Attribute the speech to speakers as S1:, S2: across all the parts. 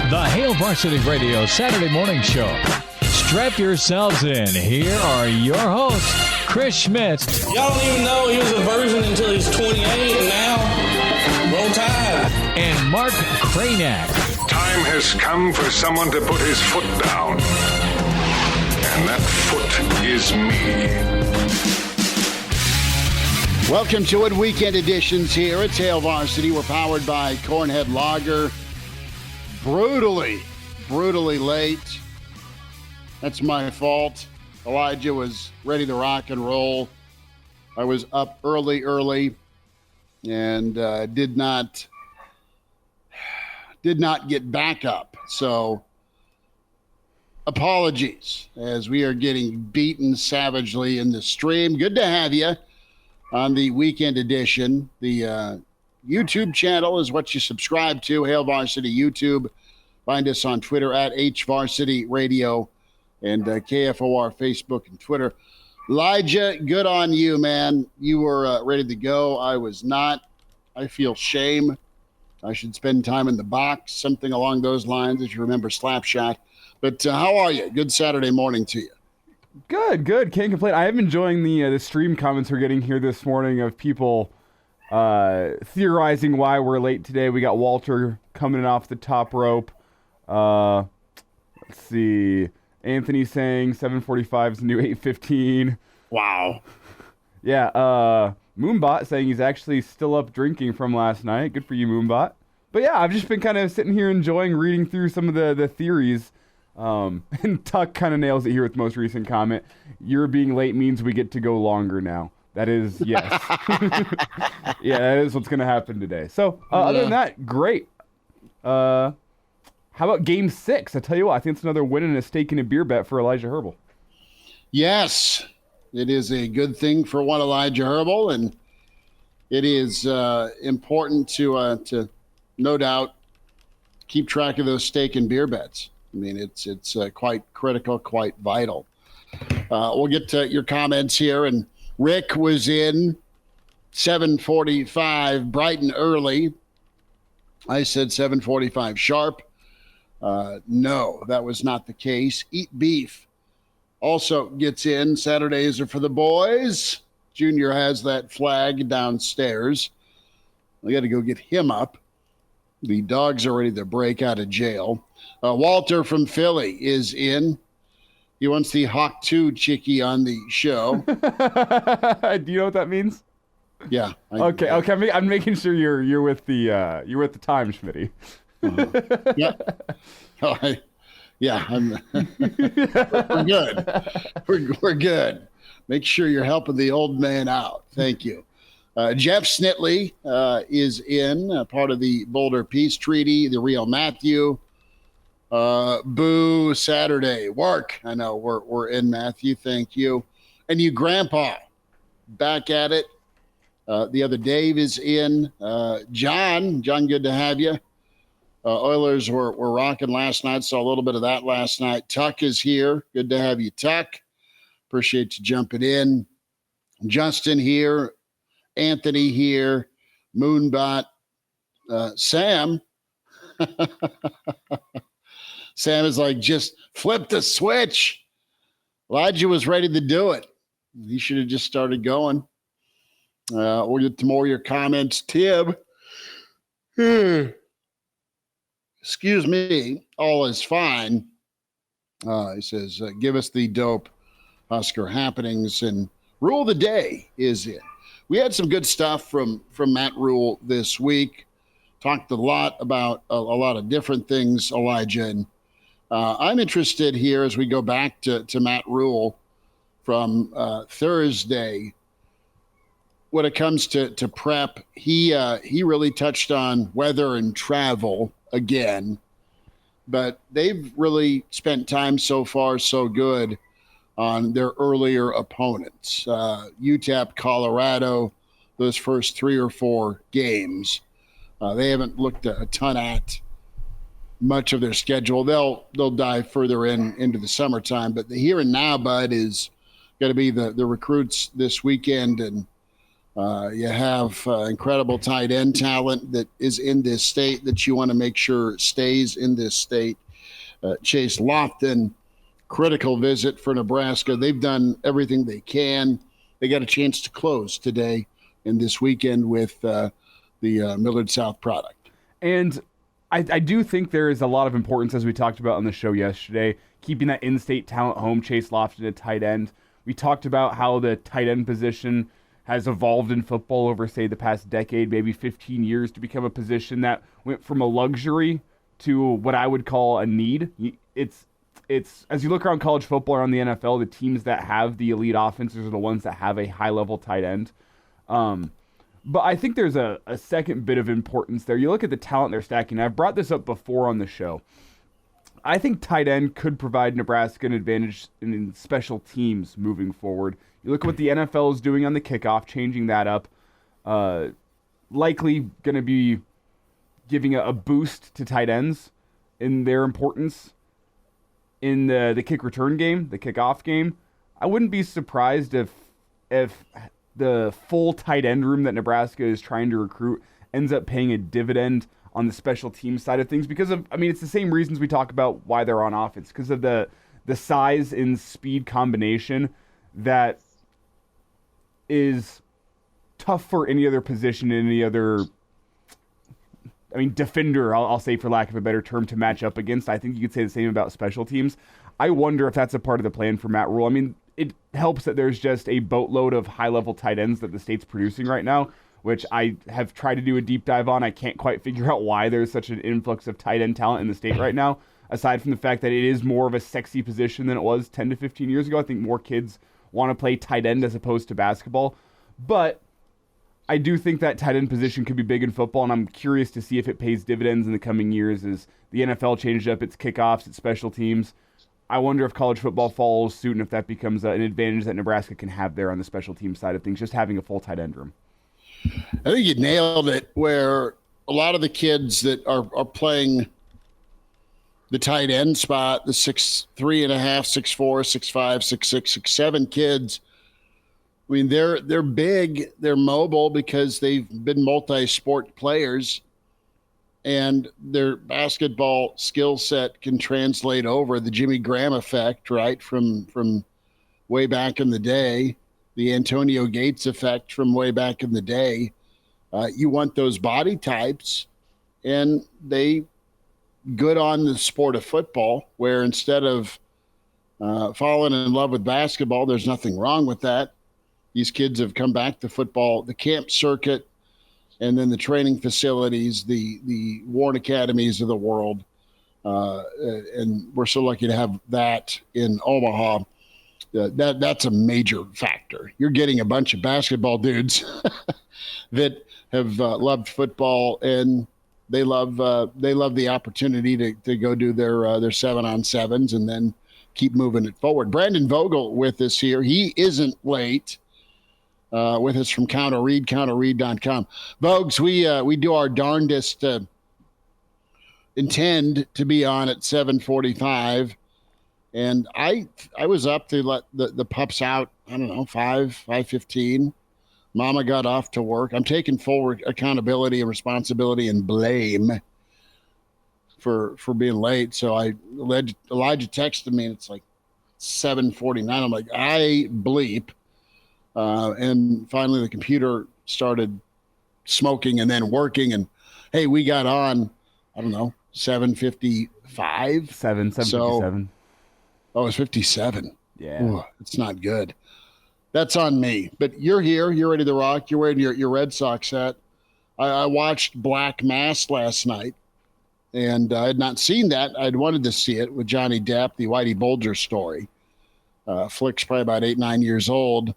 S1: The Hail Varsity Radio Saturday morning show. Strap yourselves in. Here are your hosts, Chris Schmidt.
S2: Y'all don't even know he was a virgin until he's 28, and now, roll tide.
S1: And Mark Cranack.
S3: Time has come for someone to put his foot down. And that foot is me.
S4: Welcome to it, weekend editions here. It's Hail Varsity. We're powered by Cornhead Lager. Brutally late. That's my fault. Elijah was ready to rock and roll. I was up early, and did not get back up. So apologies as we are getting beaten savagely in the stream. Good to have you on the weekend edition. The YouTube channel is what you subscribe to, Hail Varsity YouTube. Find us on Twitter at H Varsity Radio and KFOR Facebook and Twitter. Elijah, good on you, man. You were ready to go. I was not. I feel shame. I should spend time in the box, something along those lines, if you remember Slapshot. But how are you? Good Saturday morning to you.
S5: Good. Can't complain. I am enjoying the stream comments we're getting here this morning of people theorizing why we're late today. We got Walter coming off the top rope. Let's see. Anthony saying 7:45 is the new 8:15.
S4: Wow.
S5: Yeah. Moonbot saying he's actually still up drinking from last night. Good for you, Moonbot. But yeah, I've just been kind of sitting here enjoying reading through some of the theories. And Tuck kind of nails it here with the most recent comment. Your being late means we get to go longer now. That is, yes. Yeah, that is what's going to happen today. So, other than that, great. How about Game 6? I tell you what, I think it's another win and a stake in a beer bet for Elijah Herbel.
S4: Yes, it is a good thing for one Elijah Herbel, and it is important to no doubt keep track of those stake and beer bets. I mean, it's quite critical, quite vital. We'll get to your comments here. And Rick was in 7:45, bright and early. I said 7:45 sharp. No, that was not the case. Eat Beef also gets in. Saturdays are for the boys. Junior has that flag downstairs. We got to go get him up. The dogs are ready to break out of jail. Walter from Philly is in. He wants the Hawk 2 chickie on the show.
S5: Do you know what that means?
S4: Yeah.
S5: Okay. I'm making sure you're with the time, Schmitty.
S4: Yeah. We're good. We're good. Make sure you're helping the old man out. Thank you. Jeff Snitley is in, part of the Boulder Peace Treaty, the Real Matthew. Boo Saturday. Work. I know we're in, Matthew. Thank you. And you, Grandpa, back at it. The other Dave is in. John, good to have you. Oilers were rocking last night. Saw a little bit of that last night. Tuck is here. Good to have you, Tuck. Appreciate you jumping in. Justin here. Anthony here. Moonbot. Sam. Sam is like, just flip the switch. Elijah was ready to do it. He should have just started going. We'll get to more of your comments. Tib. Excuse me. All is fine. He says, give us the dope Husker happenings. And Rule of the Day is in. We had some good stuff from Matt Rule this week. Talked a lot about a lot of different things, Elijah. And I'm interested here as we go back to Matt Rule from Thursday. When it comes to prep, he really touched on weather and travel again. But they've really spent time so far so good on their earlier opponents. UTEP, Colorado, those first 3 or 4 games. They haven't looked a ton at much of their schedule. They'll dive further into the summertime, but the here and now, bud, is going to be the recruits this weekend, and You have incredible tight end talent that is in this state that you want to make sure stays in this state. Chase Loftin, critical visit for Nebraska. They've done everything they can. They got a chance to close today and this weekend with the Millard South product.
S5: And I do think there is a lot of importance, as we talked about on the show yesterday, keeping that in-state talent home. Chase Loftin at tight end. We talked about how the tight end position has evolved in football over, say, the past decade, maybe 15 years, to become a position that went from a luxury to what I would call a need. It's as you look around college football or on the NFL, the teams that have the elite offenses are the ones that have a high-level tight end. But I think there's a second bit of importance there. You look at the talent they're stacking. I've brought this up before on the show. I think tight end could provide Nebraska an advantage in special teams moving forward. You look at what the NFL is doing on the kickoff, changing that up. Likely going to be giving a boost to tight ends in their importance in the kick return game, the kickoff game. I wouldn't be surprised if the full tight end room that Nebraska is trying to recruit ends up paying a dividend on the special team side of things because of, it's the same reasons we talk about why they're on offense, because of the size and speed combination that is tough for any other position, any other, defender, I'll say for lack of a better term, to match up against. I think you could say the same about special teams. I wonder if that's a part of the plan for Matt Rule. It helps that there's just a boatload of high-level tight ends that the state's producing right now, which I have tried to do a deep dive on. I can't quite figure out why there's such an influx of tight end talent in the state right now, aside from the fact that it is more of a sexy position than it was 10 to 15 years ago. I think more kids want to play tight end as opposed to basketball. But I do think that tight end position could be big in football, and I'm curious to see if it pays dividends in the coming years as the NFL changed up its kickoffs, its special teams. I wonder if college football follows suit and if that becomes an advantage that Nebraska can have there on the special team side of things, just having a full tight end room.
S4: I think you nailed it, where a lot of the kids that are playing the tight end spot, the 6'3.5", 6'4", 6'5", 6'6", 6'7" kids, they're big, they're mobile because they've been multi-sport players, and their basketball skill set can translate over. The Jimmy Graham effect, right, from way back in the day, the Antonio Gates effect from way back in the day. You want those body types, and they good on the sport of football, where instead of falling in love with basketball, there's nothing wrong with that. These kids have come back to football, the camp circuit, and then the training facilities, the Warren Academies of the world. And we're so lucky to have that in Omaha. That's a major factor. You're getting a bunch of basketball dudes that have loved football, and they love the opportunity to go do their 7-on-7s and then keep moving it forward. Brandon Vogel with us here. He isn't late. With us from Counter-Read, counterread.com. Vogues, we do our darndest to intend to be on at 7:45, and I was up to let the pups out, 5:15. Mama got off to work. I'm taking full accountability and responsibility and blame for being late. So Elijah texted me, and it's like 7:49. I'm like, I bleep. And finally the computer started smoking and then working, and hey, we got on, 7:55.
S5: 7:57.
S4: Oh, it's 57.
S5: Yeah.
S4: Ooh, it's not good. That's on me. But you're here. You're ready to rock. You're wearing your Red Sox hat. I watched Black Mass last night, and I had not seen that. I'd wanted to see it with Johnny Depp, the Whitey Bulger story. Flick's probably about 8-9 years old.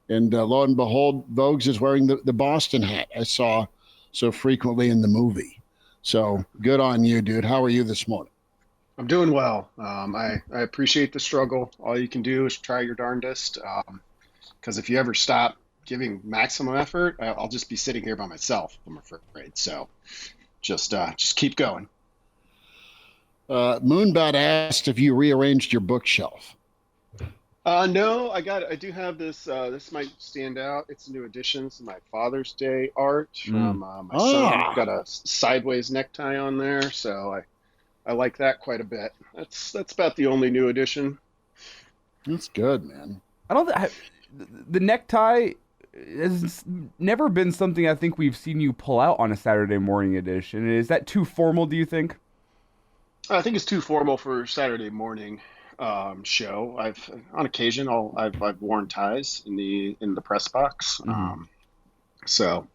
S4: And lo and behold, Vogues is wearing the Boston hat I saw so frequently in the movie. So good on you, dude. How are you this morning?
S6: I'm doing well. I appreciate the struggle. All you can do is try your darndest. Because if you ever stop giving maximum effort, I'll just be sitting here by myself, I'm afraid. So just keep going.
S4: Moonbat asked if you rearranged your bookshelf.
S6: No, I do have this. This might stand out. It's a new addition to my Father's Day art from my son. Got a sideways necktie on there, so I like that quite a bit. That's about the only new addition.
S4: That's good, man.
S5: The necktie has never been something I think we've seen you pull out on a Saturday morning edition. Is that too formal, do you think?
S6: I think it's too formal for Saturday morning show. On occasion I've worn ties in the press box. So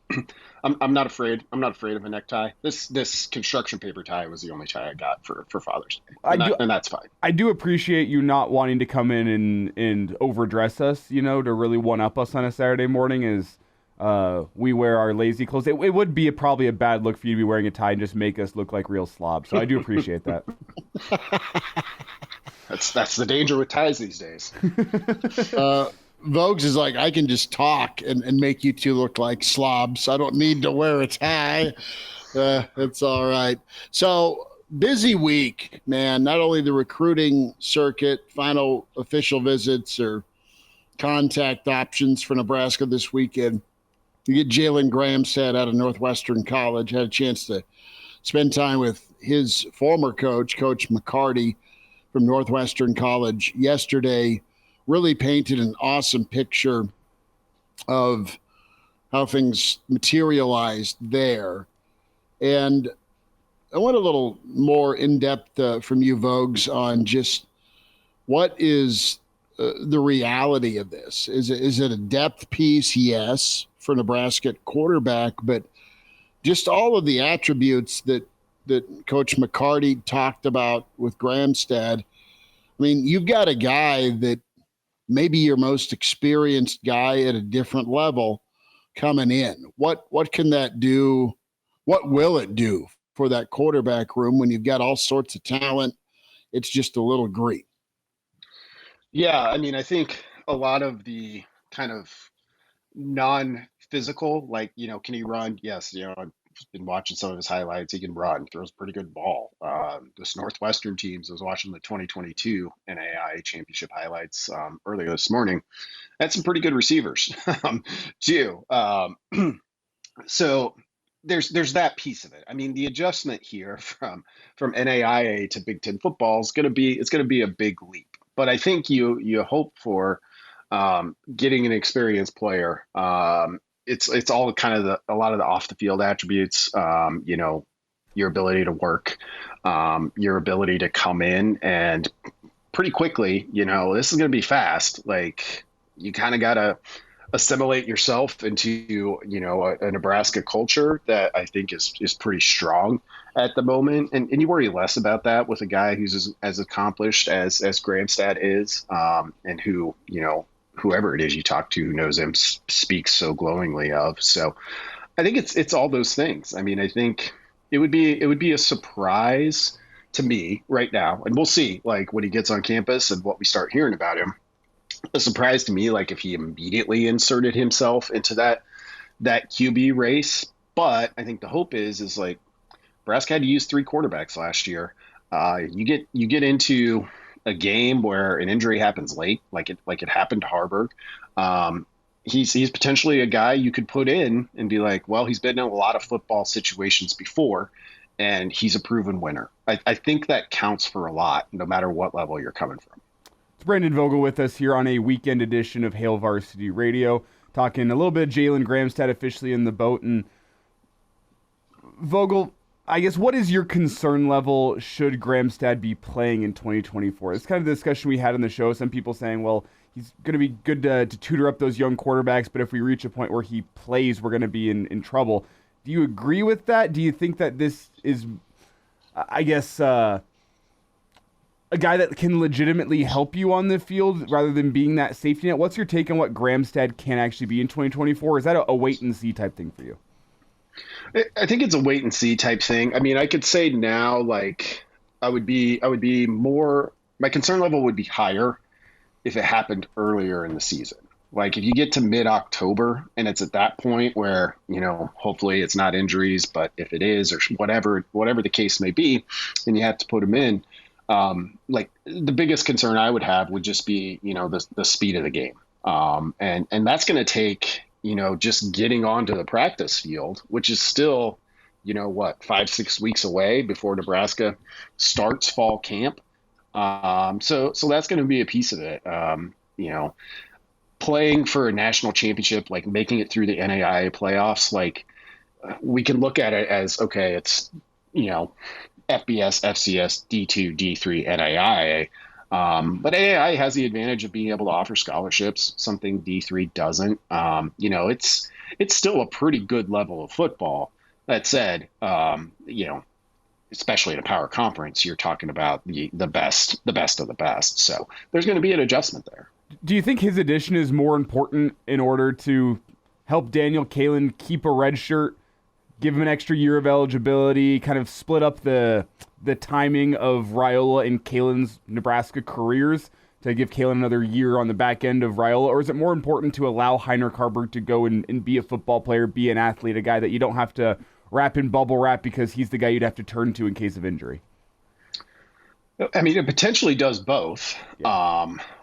S6: I'm not afraid. I'm not afraid of a necktie. This construction paper tie was the only tie I got for Father's Day, and that's fine.
S5: I do appreciate you not wanting to come in and overdress us, to really one up us on a Saturday morning as we wear our lazy clothes. It would be probably a bad look for you to be wearing a tie and just make us look like real slobs. So I do appreciate that.
S6: That's the danger with ties these days.
S4: Vogues is like, I can just talk and make you two look like slobs. I don't need to wear a tie. It's all right. So busy week, man. Not only the recruiting circuit, final official visits or contact options for Nebraska this weekend. You get Jalyn Gramstad out of Northwestern College. Had a chance to spend time with his former coach, Coach McCarty from Northwestern College yesterday. Really painted an awesome picture of how things materialized there. And I want a little more in-depth from you, Vogues, on just what is the reality of this. Is it a depth piece? Yes, for Nebraska at quarterback, but just all of the attributes that Coach McCarty talked about with Gramstad. I mean, you've got a guy that maybe your most experienced guy at a different level coming in. What can that do? What will it do for that quarterback room when you've got all sorts of talent? It's just a little green.
S6: Yeah, I mean, I think a lot of the kind of non-physical, like, can he run? Yes, I've been watching some of his highlights. He can run, throws a pretty good ball. This Northwestern teams, I was watching the 2022 NAIA championship highlights earlier this morning. Had some pretty good receivers too. So there's that piece of it. I mean, the adjustment here from NAIA to Big Ten football is going to be a big leap. But I think you hope for getting an experienced player. It's all kind of a lot of the off the field attributes, your ability to work, your ability to come in and pretty quickly, this is going to be fast. Like, you kind of got to assimilate yourself into, a Nebraska culture that I think is pretty strong at the moment. And you worry less about that with a guy who's as accomplished as Gramstad is, and who, whoever it is you talk to who knows him speaks so glowingly of. So I think it's all those things. I mean, I think it would be a surprise to me right now, and we'll see, like, when he gets on campus and what we start hearing about him. A surprise to me, like, if he immediately inserted himself into that QB race. But I think the hope is like, Nebraska had to use 3 quarterbacks last year. You get into a game where an injury happens late, like it happened to Harburg. He's potentially a guy you could put in and be like, well, he's been in a lot of football situations before, and he's a proven winner. I think that counts for a lot, no matter what level you're coming from.
S5: It's Brandon Vogel with us here on a weekend edition of Hail Varsity Radio, talking a little bit of Jalyn Gramstad officially in the boat. And Vogel, I guess, what is your concern level should Gramstad be playing in 2024? It's kind of the discussion we had on the show. Some people saying, well, he's going to be good to tutor up those young quarterbacks, but if we reach a point where he plays, we're going to be in trouble. Do you agree with that? Do you think that this is, I guess, a guy that can legitimately help you on the field rather than being that safety net? What's your take on what Gramstad can actually be in 2024? Is that a wait-and-see type thing for you?
S6: I think it's a wait and see type thing. I mean, I could say now, like, I would be more, my concern level would be higher if it happened earlier in the season. Like, if you get to mid-October and it's at that point where, hopefully it's not injuries, but if it is, or whatever the case may be, then you have to put him in. Like the biggest concern I would have would just be, the speed of the game. And that's going to take, just getting onto the practice field, which is still, 5-6 weeks away before Nebraska starts fall camp. So that's going to be a piece of it. Playing for a national championship, like making it through the NAIA playoffs, like we can look at it as, okay, it's, FBS, FCS, D2, D3, NAIA. But AAI has the advantage of being able to offer scholarships, something D3 doesn't. It's still a pretty good level of football. That said, especially in a power conference, you're talking about the best of the best. So there's going to be an adjustment there.
S5: Do you think his addition is more important in order to help Daniel Kaelin keep a red shirt, give him an extra year of eligibility, kind of split up the timing of Raiola and Kaelin's Nebraska careers to give Kaelin another year on the back end of Raiola? Or is it more important to allow Heinrich Haarberg to go and be a football player, be an athlete, a guy that you don't have to wrap in bubble wrap because he's the guy you'd have to turn to in case of injury?
S6: I mean, it potentially does both,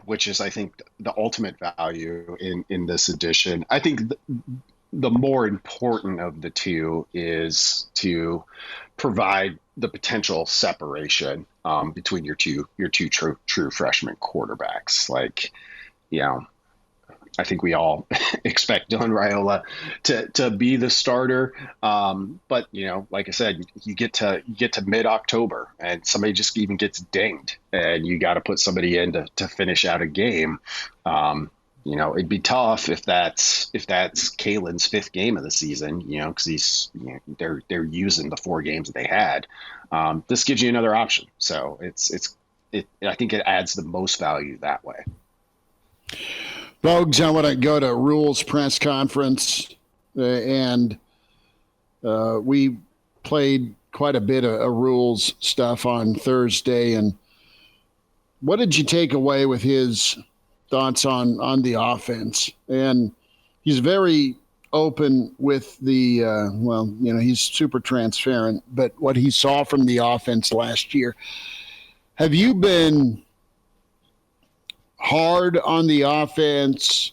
S6: which is, I think, the ultimate value in this edition. I think the more important of the two is to provide the potential separation between your two true freshman quarterbacks. Like, I think we all expect Dylan Raiola to be the starter. But, like I said, you get to mid-October and somebody just even gets dinged and you got to put somebody in to finish out a game. It'd be tough if that's Kaelin's fifth game of the season, because he's, they're using the 4 games that they had. This gives you another option. So I think it adds the most value that way.
S4: Vogues, I want to go to Rules press conference, and we played quite a bit of Rules stuff on Thursday. And what did you take away with his thoughts on the offense? And he's very open with the, he's super transparent, but what he saw from the offense last year. Have you been hard on the offense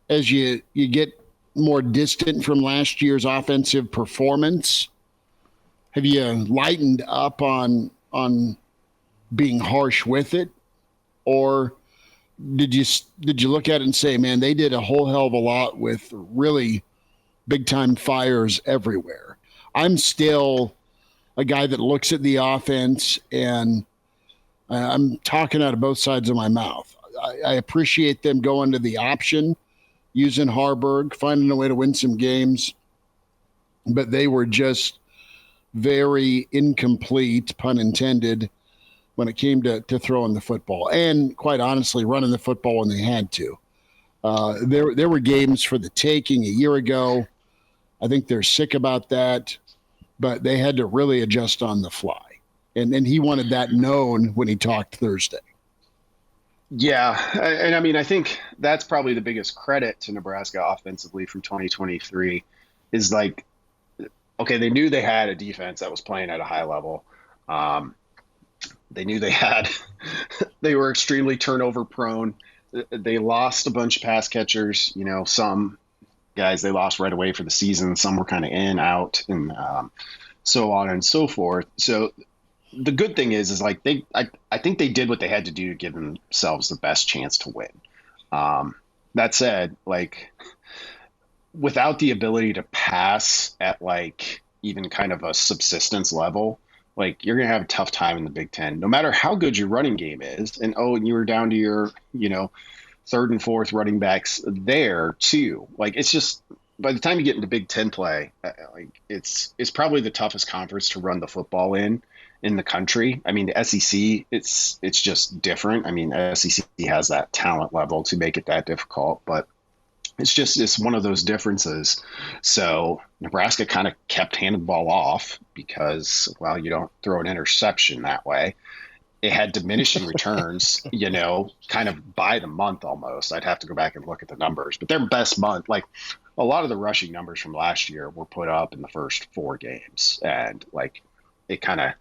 S4: as you get more distant from last year's offensive performance? Have you lightened up on being harsh with it? Or did you look at it and say, man, they did a whole hell of a lot with really big time fires everywhere? I'm still a guy that looks at the offense, and I'm talking out of both sides of my mouth. I appreciate them going to the option, using Haarberg, finding a way to win some games, but they were just very incomplete, pun intended, when it came to throwing the football and, quite honestly, running the football when they had to. There were games for the taking a year ago. I think they're sick about that, but they had to really adjust on the fly. And he wanted that known when he talked Thursday.
S6: Yeah. And I mean, I think that's probably the biggest credit to Nebraska offensively from 2023 is like, okay, they knew they had a defense that was playing at a high level. They knew they were extremely turnover prone. They lost a bunch of pass catchers, some guys they lost right away for the season. Some were kind of in, out, and so on and so forth. So the good thing is like I think they did what they had to do to give themselves the best chance to win. That said, like without the ability to pass at like even kind of a subsistence level, like you're going to have a tough time in the Big Ten, no matter how good your running game is. And you were down to your, third and fourth running backs there too. Like it's just, by the time you get into Big Ten play, like it's probably the toughest conference to run the football in the country. I mean, the SEC, it's just different. I mean, SEC has that talent level to make it that difficult, but it's one of those differences. So Nebraska kind of kept handing the ball off because, well, you don't throw an interception that way. It had diminishing returns, kind of by the month almost. I'd have to go back and look at the numbers, but their best month, like a lot of the rushing numbers from last year were put up in the first 4 games. And like, it kind of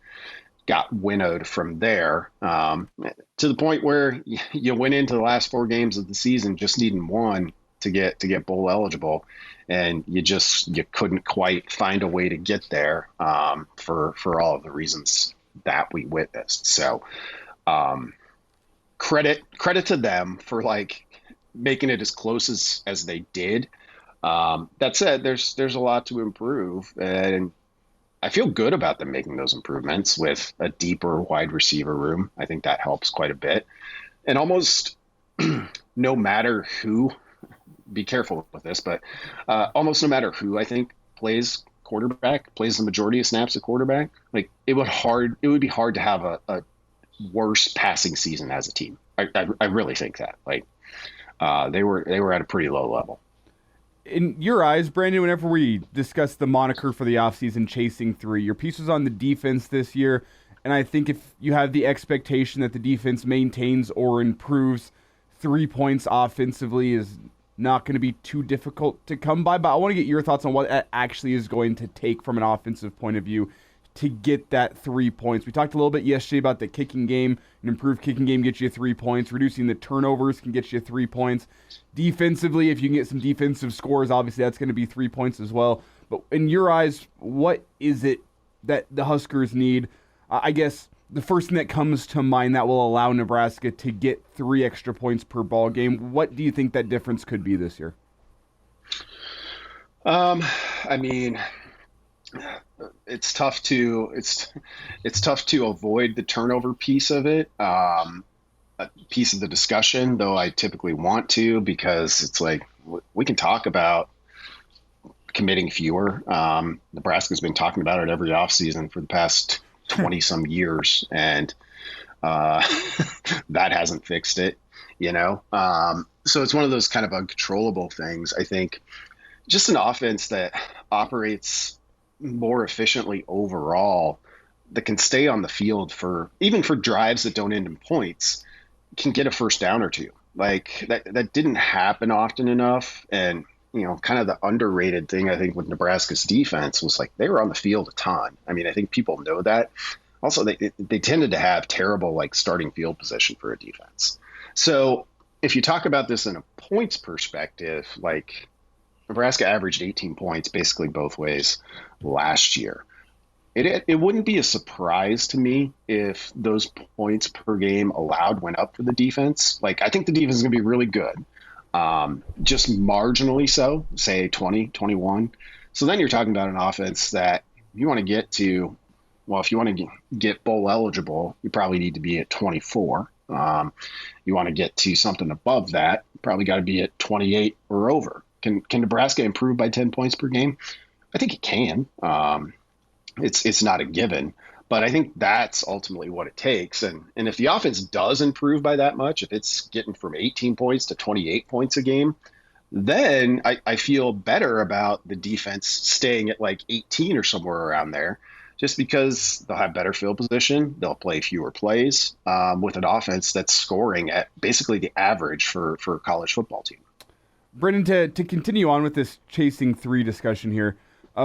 S6: got winnowed from there, to the point where you went into the last 4 games of the season just needing one to get bowl eligible, and you couldn't quite find a way to get there, for all of the reasons that we witnessed. So credit to them for like making it as close as they did. That said, there's a lot to improve, and I feel good about them making those improvements with a deeper wide receiver room. I think that helps quite a bit. And almost no matter who, be careful with this, but almost no matter who I think plays the majority of snaps at quarterback, like it would be hard to have a worse passing season as a team. I really think that. Like they were at a pretty low level.
S5: In your eyes, Brandon, whenever we discuss the moniker for the offseason, Chasing 3, your piece was on the defense this year, and I think if you have the expectation that the defense maintains or improves, 3 points offensively is not going to be too difficult to come by. But I want to get your thoughts on what that actually is going to take from an offensive point of view to get that 3 points. We talked a little bit yesterday about the kicking game. An improved kicking game gets you 3 points. Reducing the turnovers can get you 3 points. Defensively, if you can get some defensive scores, obviously that's going to be 3 points as well. But in your eyes, what is it that the Huskers need? I guess the first thing that comes to mind that will allow Nebraska to get 3 extra points per ball game. What do you think that difference could be this year?
S6: I mean, it's tough to avoid the turnover piece of it, a piece of the discussion, though I typically want to, because it's like we can talk about committing fewer. Nebraska's been talking about it every offseason for the past 20 some years, and that hasn't fixed it, so it's one of those kind of uncontrollable things. I think just an offense that operates more efficiently overall, that can stay on the field even for drives that don't end in points, can get a first down or two. Like that didn't happen often enough. And kind of the underrated thing I think with Nebraska's defense was like they were on the field a ton. I mean, I think people know that. Also, they tended to have terrible like starting field position for a defense. So if you talk about this in a points perspective, like Nebraska averaged 18 points basically both ways last year. It wouldn't be a surprise to me if those points per game allowed went up for the defense. Like, I think the defense is going to be really good, just marginally so, say 20, 21. So then you're talking about an offense that you want to get to, well, if you want to get bowl eligible, you probably need to be at 24. You want to get to something above that, you probably got to be at 28 or over. Can Nebraska improve by 10 points per game? I think it can. It's not a given, but I think that's ultimately what it takes. And if the offense does improve by that much, if it's getting from 18 points to 28 points a game, then I feel better about the defense staying at like 18 or somewhere around there, just because they'll have better field position. They'll play fewer plays with an offense that's scoring at basically the average for a college football team.
S5: Brendan, to continue on with this Chasing 3 discussion here,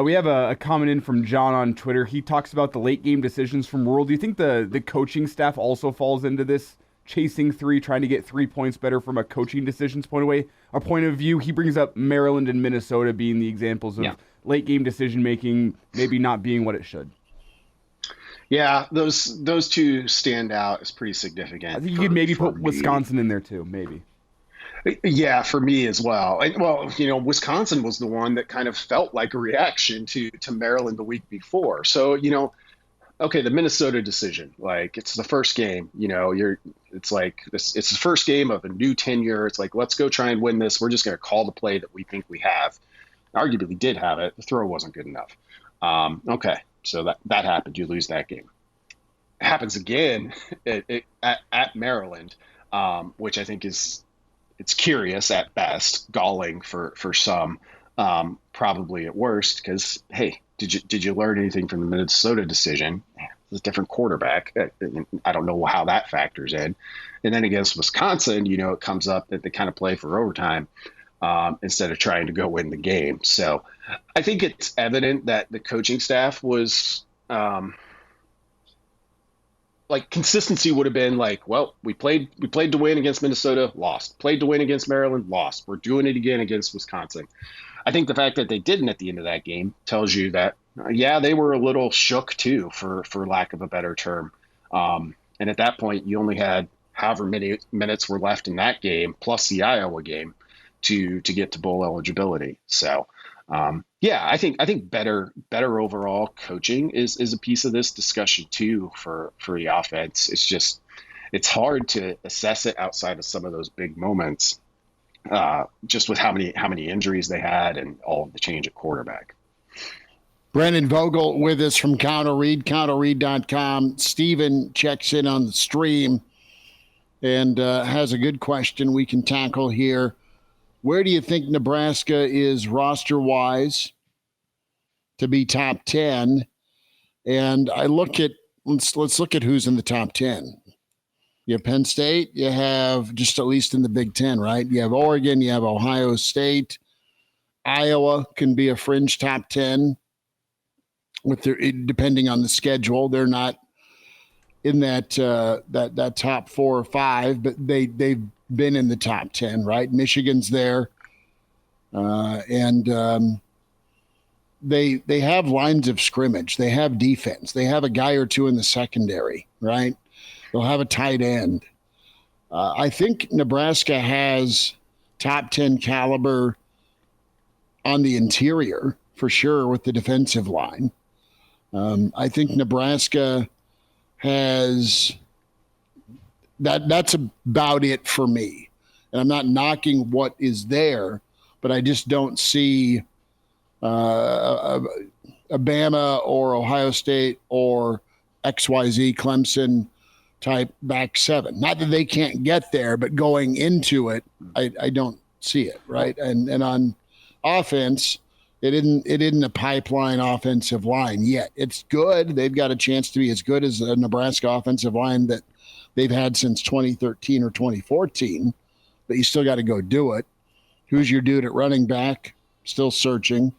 S5: we have a comment in from John on Twitter. He talks about the late game decisions from World. Do you think the coaching staff also falls into this Chasing 3, trying to get 3 points better from a coaching decisions point of view? He brings up Maryland and Minnesota being the examples of late game decision making maybe not being what it should. Yeah,
S6: those two stand out as pretty significant.
S5: I think you could maybe put Wisconsin in there too, maybe.
S6: Yeah, for me as well. And, well, Wisconsin was the one that kind of felt like a reaction to Maryland the week before. So, okay, the Minnesota decision, like it's the first game, it's like this, it's the first game of a new tenure. It's like, let's go try and win this. We're just going to call the play that we think we have. Arguably did have it. The throw wasn't good enough. Okay, so that happened. You lose that game. It happens again at Maryland, which I think it's curious at best, galling for some, probably at worst, because, hey, did you learn anything from the Minnesota decision? It's a different quarterback. I don't know how that factors in. And then against Wisconsin, it comes up that they kind of play for overtime instead of trying to go win the game. So I think it's evident that the coaching staff was like consistency would have been like, well, we played to win against Minnesota, lost. Played to win against Maryland, lost. We're doing it again against Wisconsin. I think the fact that they didn't at the end of that game tells you that, yeah, they were a little shook too, for lack of a better term. And at that point, you only had however many minutes were left in that game, plus the Iowa game, to get to bowl eligibility. So, yeah, I think better overall coaching is a piece of this discussion too for the offense. It's hard to assess it outside of some of those big moments, just with how many injuries they had and all of the change at quarterback.
S4: Brendan Vogel with us from Counterread, counterread.com. Steven checks in on the stream and has a good question we can tackle here. Where do you think Nebraska is roster-wise to be top 10? And I look at, let's look at who's in the top 10. You have Penn State, you have just at least in the Big Ten, right? You have Oregon, you have Ohio State. Iowa can be a fringe top 10 with their, depending on the schedule. They're not in that top 4 or 5, but they've been in the top 10, right? Michigan's there. And they have lines of scrimmage. They have defense. They have a guy or two in the secondary, right? They'll have a tight end. I think Nebraska has top 10 caliber on the interior for sure with the defensive line. I think Nebraska has that's about it for me. And I'm not knocking what is there, but I just don't see Bama or Ohio State or XYZ Clemson type back seven. Not that they can't get there, but going into it, I don't see it, right? And on offense, it isn't a pipeline offensive line yet. It's good. They've got a chance to be as good as a Nebraska offensive line that they've had since 2013 or 2014, but you still got to go do it. Who's your dude at running back? Still searching.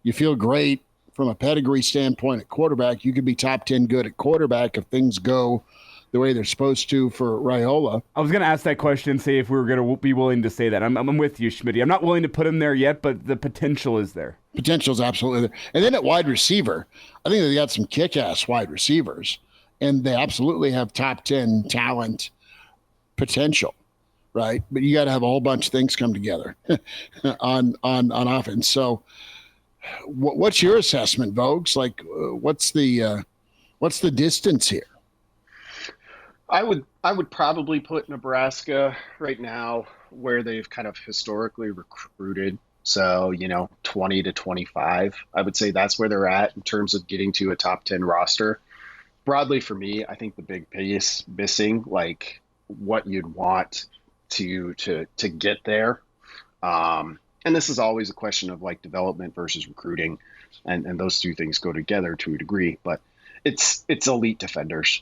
S4: You feel great from a pedigree standpoint at quarterback. You could be top 10 good at quarterback if things go the way they're supposed to for Raiola.
S5: I was going to ask that question and say if we were going to be willing to say that. I'm with you, Schmidt. I'm not willing to put him there yet, but the potential is there.
S4: Potential is absolutely there. And then at wide receiver, I think they got some kick-ass wide receivers, and they absolutely have top 10 talent potential, right? But you got to have a whole bunch of things come together on offense. So what's your assessment, Vogues? Like, what's the distance here?
S6: I would probably put Nebraska right now where they've kind of historically recruited. So, 20 to 25, I would say that's where they're at in terms of getting to a top 10 roster. Broadly for me, I think the big piece missing, like what you'd want to get there. And this is always a question of like development versus recruiting. And those two things go together to a degree, but it's elite defenders.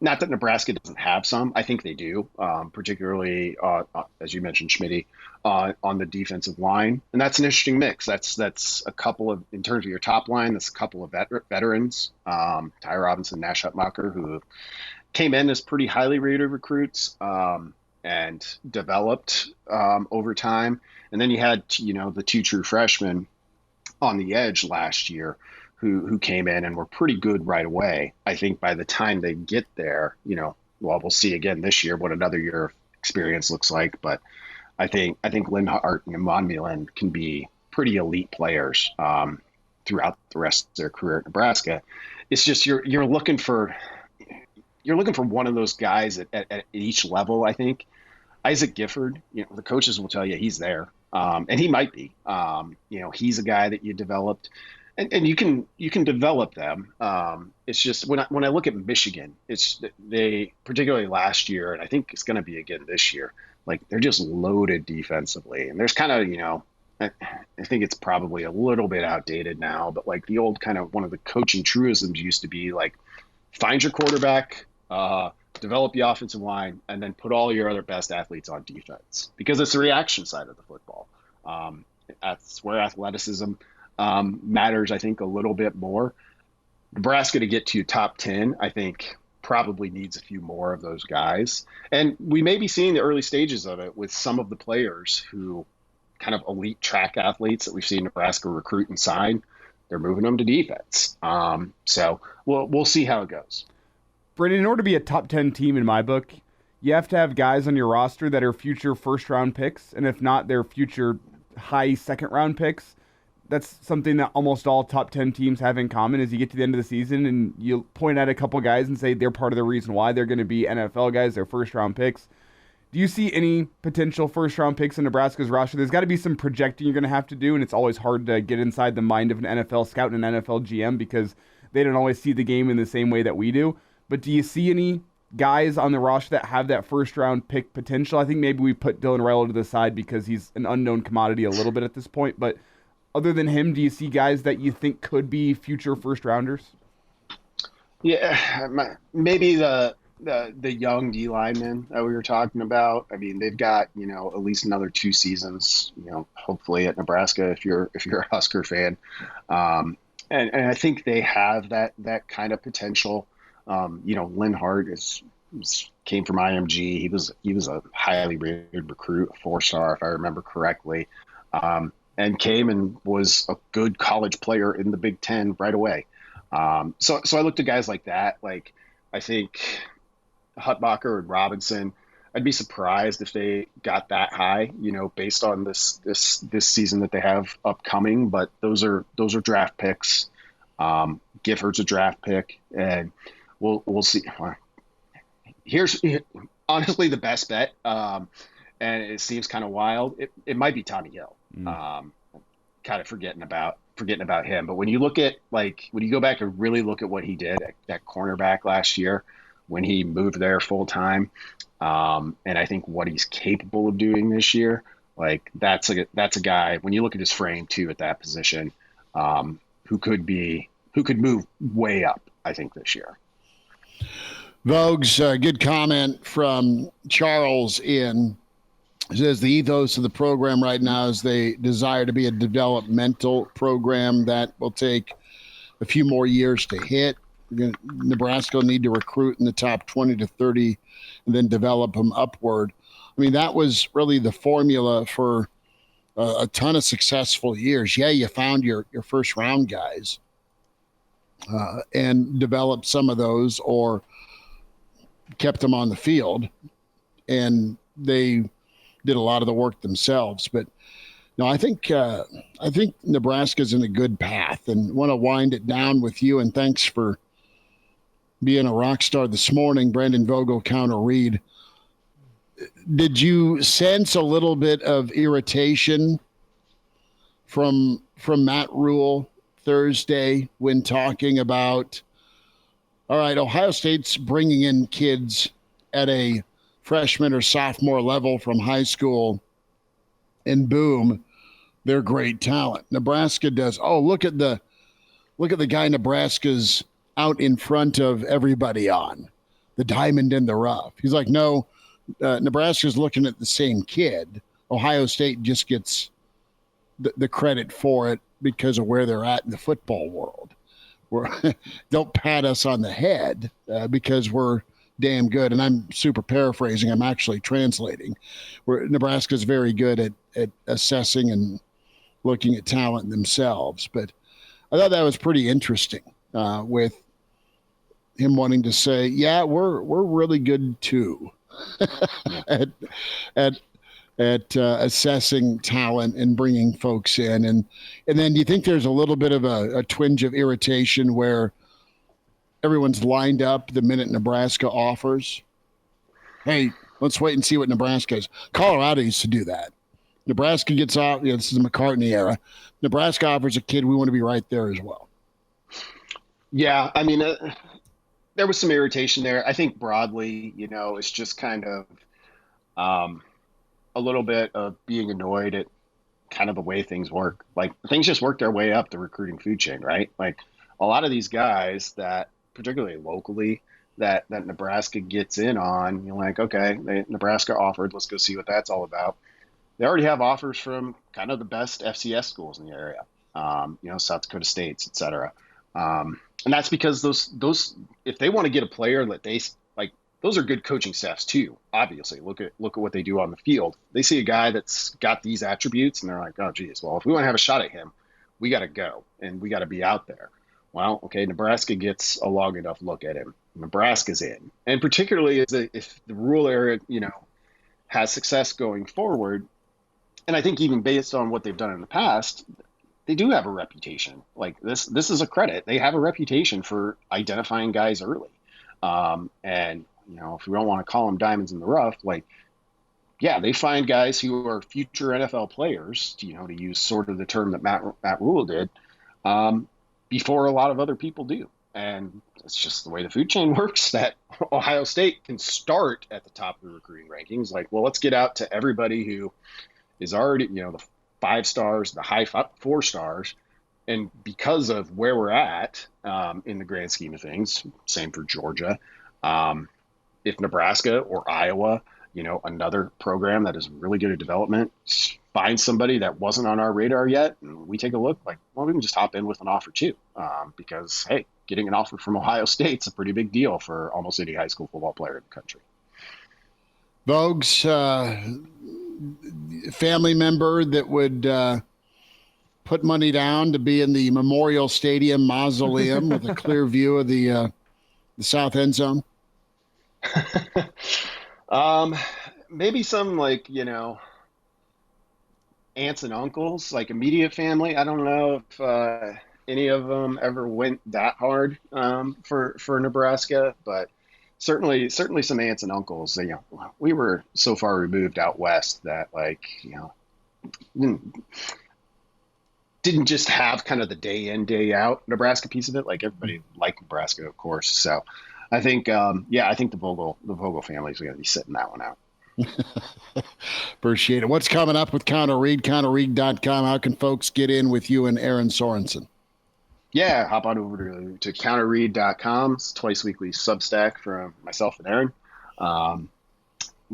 S6: Not that Nebraska doesn't have some. I think they do, particularly, as you mentioned, Schmitty, on the defensive line. And that's an interesting mix. That's a couple of, in terms of your top line, that's a couple of veterans, Ty Robinson, Nash Hutmacher, who came in as pretty highly rated recruits and developed over time. And then you had, the two true freshmen on the edge last year who came in and were pretty good right away. I think by the time they get there, we'll see again this year what another year of experience looks like. But I think Linhart and Monmulan can be pretty elite players throughout the rest of their career at Nebraska. It's just you're looking for one of those guys at each level. I think Isaac Gifford, the coaches will tell you he's there, and he might be. He's a guy that you developed. And you can develop them. It's just when I look at Michigan, they particularly last year, and I think it's going to be again this year. Like they're just loaded defensively, and there's kind of I think it's probably a little bit outdated now, but like the old kind of one of the coaching truisms used to be like find your quarterback, develop the offensive line, and then put all your other best athletes on defense because it's the reaction side of the football. That's where athleticism matters, I think, a little bit more. Nebraska to get to top 10, I think probably needs a few more of those guys. And we may be seeing the early stages of it with some of the players who kind of elite track athletes that we've seen Nebraska recruit and sign. They're moving them to defense. So we'll see how it goes.
S5: Brandon, in order to be a top 10 team in my book, you have to have guys on your roster that are future first-round picks, and if not, they're future high second-round picks. That's something that almost all top 10 teams have in common. As you get to the end of the season and you point out a couple guys and say they're part of the reason why they're going to be NFL guys, they're first-round picks. Do you see any potential first-round picks in Nebraska's roster? There's got to be some projecting you're going to have to do, and it's always hard to get inside the mind of an NFL scout and an NFL GM because they don't always see the game in the same way that we do. But do you see any guys on the roster that have that first-round pick potential? I think maybe we put Dylan Raiola to the side because he's an unknown commodity a little bit at this point, but other than him, do you see guys that you think could be future first-rounders?
S6: Yeah, maybe the young D linemen that we were talking about. I mean, they've got, at least another 2 seasons, hopefully at Nebraska if you're a Husker fan. And I think they have that kind of potential. Lynn Hart came from IMG. He was a highly rated recruit, a 4-star if I remember correctly. And came and was a good college player in the Big Ten right away. So I looked at guys like that. Like, I think Hutbacher and Robinson, I'd be surprised if they got that high, based on this season that they have upcoming. But those are draft picks. Gifford's a draft pick, and we'll see. Here's honestly the best bet, and it seems kind of wild. It might be Tommy Hill. Kind of forgetting about him. But when you look at when you go back and really look at what he did at cornerback last year when he moved there full time, and I think what he's capable of doing this year, that's a guy when you look at his frame too at that position, who could move way up, I think, this year.
S4: Vogue's good comment from Charles in. It says the ethos of the program right now is they desire to be a developmental program that will take a few more years to hit. Nebraska will need to recruit in the top 20 to 30 and then develop them upward. I mean, that was really the formula for a ton of successful years. Yeah, you found your first round guys and developed some of those or kept them on the field, and they did a lot of the work themselves. But no, I think Nebraska's in a good path, and want to wind it down with you. And thanks for being a rock star this morning, Brandon Vogel, counter read. Did you sense a little bit of irritation from Matt Rule Thursday when talking about, all right, Ohio State's bringing in kids at a freshman or sophomore level from high school, and boom, they're great talent. Nebraska does. Oh, look at the guy Nebraska's out in front of everybody on, the diamond in the rough. He's like, no, Nebraska's looking at the same kid. Ohio State just gets the credit for it because of where they're at in the football world. Don't pat us on the head because we're damn good. And I'm super paraphrasing. I'm actually translating. Nebraska's very good at assessing and looking at talent themselves. But I thought that was pretty interesting with him wanting to say, yeah, we're really good too at assessing talent and bringing folks in. And then do you think there's a little bit of a twinge of irritation where everyone's lined up the minute Nebraska offers? Hey, let's wait and see what Nebraska is. Colorado used to do that. Nebraska gets off. This is the McCartney era. Nebraska offers a kid. We want to be right there as well.
S6: Yeah, I mean, there was some irritation there. I think broadly, it's just kind of a little bit of being annoyed at kind of the way things work. Like, things just work their way up the recruiting food chain, right? Like, a lot of these guys that, particularly locally, that Nebraska gets in on, you're like, okay, Nebraska offered, let's go see what that's all about. They already have offers from kind of the best FCS schools in the area, South Dakota States, et cetera. And that's because those if they want to get a player that they like, those are good coaching staffs too. Obviously, look at what they do on the field. They see a guy that's got these attributes, and they're like, oh, geez, well, if we want to have a shot at him, we got to go and we got to be out there. Well, okay, Nebraska gets a long enough look at him. Nebraska's in, and particularly if the rural area, has success going forward. And I think even based on what they've done in the past, they do have a reputation. Like this is a credit. They have a reputation for identifying guys early. And, if we don't want to call them diamonds in the rough, they find guys who are future NFL players, to use sort of the term that Matt Rule did, before a lot of other people do. And it's just the way the food chain works, that Ohio State can start at the top of the recruiting rankings. Let's get out to everybody who is already, the 5 stars, the high 4 stars. And because of where we're at in the grand scheme of things, same for Georgia. If Nebraska or Iowa, another program that is really good at development, finds somebody that wasn't on our radar yet, and we take a look, we can just hop in with an offer too. Because, hey, getting an offer from Ohio State's a pretty big deal for almost any high school football player in the country.
S4: Vogue's family member that would put money down to be in the Memorial Stadium mausoleum with a clear view of the south end zone?
S6: Maybe some aunts and uncles, immediate family. I don't know if any of them ever went that hard for Nebraska, but certainly some aunts and uncles. We were so far removed out west that didn't just have kind of the day in, day out Nebraska piece of it. Everybody liked Nebraska, of course. So I think, I think the Vogel family's going to be sitting that one out.
S4: Appreciate it. What's coming up with Counter Read? CounterRead.com. How can folks get in with you and Aaron Sorensen?
S6: Yeah, hop on over to CounterRead.com. It's twice weekly Substack from myself and Aaron.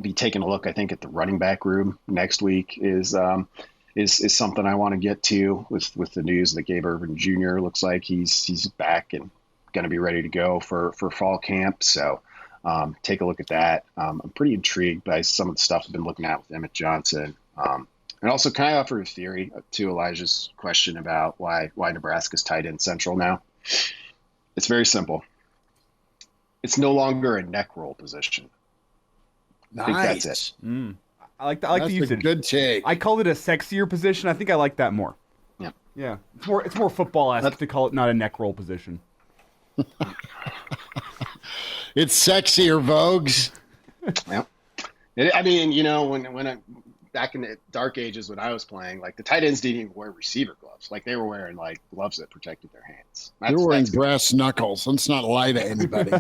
S6: Be taking a look, I think, at the running back room next week is something I want to get to with the news that Gabe Ervin Jr. looks like he's back and going to be ready to go for fall camp. So take a look at that. I'm pretty intrigued by some of the stuff I've been looking at with Emmett Johnson. And also, can I offer a theory to Elijah's question about why Nebraska's tight end central now? It's very simple. It's no longer a neck roll position.
S4: Nice.
S6: I think that's it.
S5: I like the usage.
S4: Good take.
S5: I called it a sexier position. I think I like that more.
S6: Yeah.
S5: Yeah. It's more football-esque to call it not a neck roll position.
S4: It's sexier, Vogues.
S6: Yeah. I mean, when back in the dark ages when I was playing, the tight ends didn't even wear receiver gloves. They were wearing gloves that protected their hands.
S4: They were wearing brass knuckles. Let's not lie to anybody.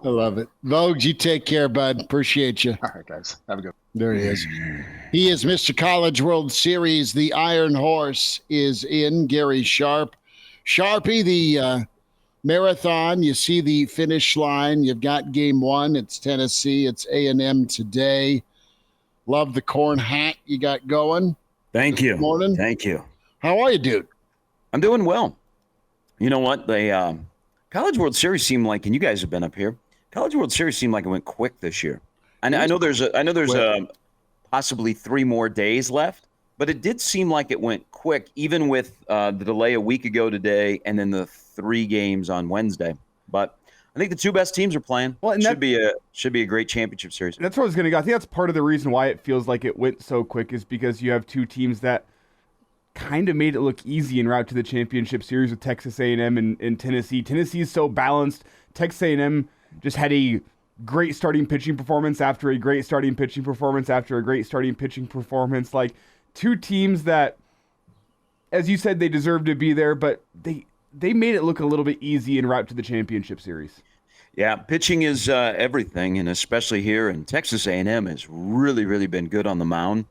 S4: I love it. Vogues, you take care, bud. Appreciate you.
S6: All right, guys. Have a good one.
S4: There he is. He is Mr. College World Series. The Iron Horse is in. Gary Sharp. Sharpie, the marathon. You see the finish line. You've got game 1. It's Tennessee. It's A&M today. Love the corn hat you got going.
S7: Thank you.
S4: Morning.
S7: Thank you.
S4: How are you, dude?
S7: I'm doing well. You know what? The College World Series seemed like, and you guys have been up here, College World Series seemed like it went quick this year. I know there's possibly 3 more days left, but it did seem like it went quick, even with the delay a week ago today and then the 3 games on Wednesday. But I think the 2 best teams are playing. Well, and should be a great championship series.
S5: That's where I was going to go. I think that's part of the reason why it feels like it went so quick is because you have 2 teams that kind of made it look easy en route to the championship series with Texas A&M and Tennessee. Tennessee is so balanced. Texas A&M just had a great starting pitching performance after a great starting pitching performance after a great starting pitching performance. 2 teams that, as you said, they deserve to be there, but they made it look a little bit easy en route to the championship series.
S7: Yeah, pitching is everything, and especially here in Texas A&M has really, really been good on the mound.